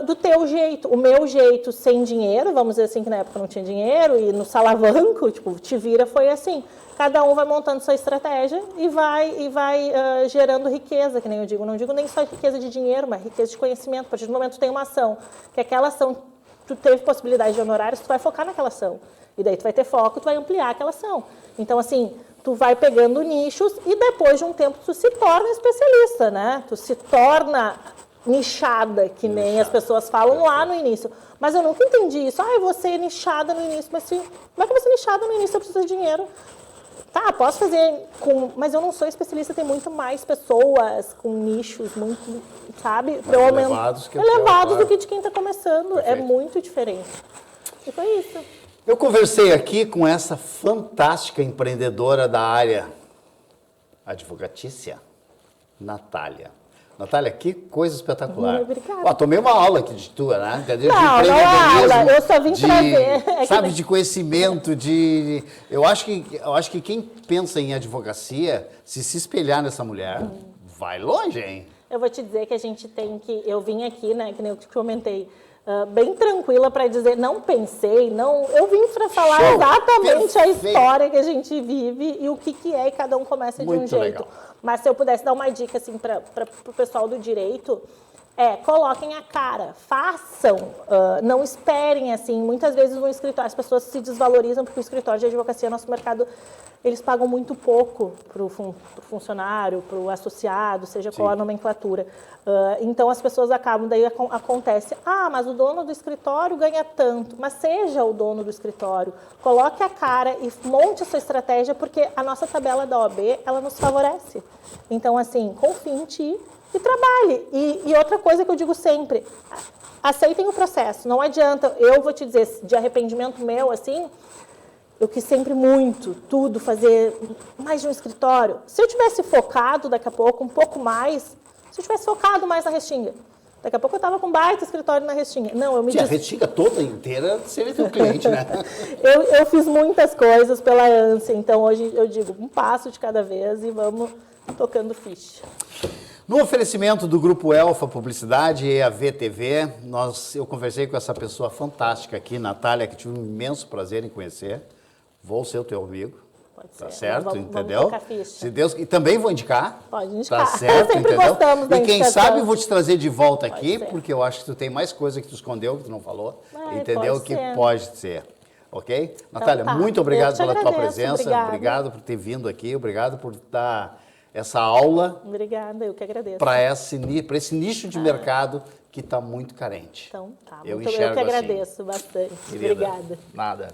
do teu jeito. O meu jeito, sem dinheiro, vamos dizer assim, que na época não tinha dinheiro, e no salavanco, tipo, te vira, foi assim. Cada um vai montando sua estratégia e vai gerando riqueza, que nem eu digo. Não digo nem só riqueza de dinheiro, mas riqueza de conhecimento. A partir do momento que tu tem uma ação, que aquela ação tu teve possibilidade de honorários, tu vai focar naquela ação. E daí tu vai ter foco, tu vai ampliar aquela ação. Então, assim, tu vai pegando nichos e depois de um tempo tu se torna especialista, né? Tu se torna nichada, que nem as pessoas falam lá no início. Mas eu nunca entendi isso. Ah, eu vou ser nichada no início. Mas como é que eu vou ser nichada no início? Eu preciso de dinheiro. Tá, posso fazer mas eu não sou especialista, tem muito mais pessoas com nichos muito, sabe? Elevados do que de quem está começando. Perfeito. É muito diferente. E foi isso. Eu conversei aqui com essa fantástica empreendedora da área advocatícia, Natália. Natália, que coisa espetacular. Obrigada. Tomei uma aula aqui de tua, né? De não aula, eu só vim trazer. Sabe, de conhecimento, Eu acho que quem pensa em advocacia, se espelhar nessa mulher, vai longe, hein? Eu vou te dizer que a gente tem que... Eu vim aqui, né, que nem eu te comentei, bem tranquila para dizer, não pensei, não... Eu vim para falar exatamente a história que a gente vive e o que é, e cada um começa de um jeito. Legal. Mas se eu pudesse dar uma dica assim, para o pessoal do direito, coloquem a cara, façam, não esperem assim. Muitas vezes no escritório as pessoas se desvalorizam porque o escritório de advocacia, nosso mercado, eles pagam muito pouco para o funcionário, para o associado, seja qual a nomenclatura. Então as pessoas acabam, daí acontece, mas o dono do escritório ganha tanto, mas seja o dono do escritório, coloque a cara e monte a sua estratégia, porque a nossa tabela da OAB, ela nos favorece. Então, assim, confie em ti e trabalhe. E outra coisa que eu digo sempre, aceitem o processo, não adianta, eu vou te dizer, de arrependimento meu, assim, eu quis sempre tudo, fazer mais de um escritório. Se eu tivesse focado daqui a pouco, um pouco mais, se eu tivesse focado mais na Restinga, daqui a pouco eu estava com um baita escritório na Restinga. Não, eu me a Restinga toda inteira seria teu cliente, né? eu fiz muitas coisas pela ânsia, então hoje eu digo, um passo de cada vez e vamos tocando ficha. No oferecimento do Grupo Elfa Publicidade e a VTV, eu conversei com essa pessoa fantástica aqui, Natália, que tive um imenso prazer em conhecer. Vou ser o teu amigo. Pode ser. Tá certo, vamos entendeu? Tocar ficha. Se Deus... E também vou indicar. Pode indicar. Tá certo, sempre entendeu? Gostamos da e quem indicação. sabe vou te trazer de volta aqui, porque eu acho que tu tem mais coisa que tu escondeu, que tu não falou. Entendeu? Que pode ser. Ok? Então, Natália, muito obrigado pela tua presença. Obrigado por ter vindo aqui. Obrigado por dar essa aula. Obrigada, eu que agradeço. Para esse nicho de mercado que está muito carente. Então, tá. Eu que agradeço assim. bastante. Querida, Obrigada. Nada.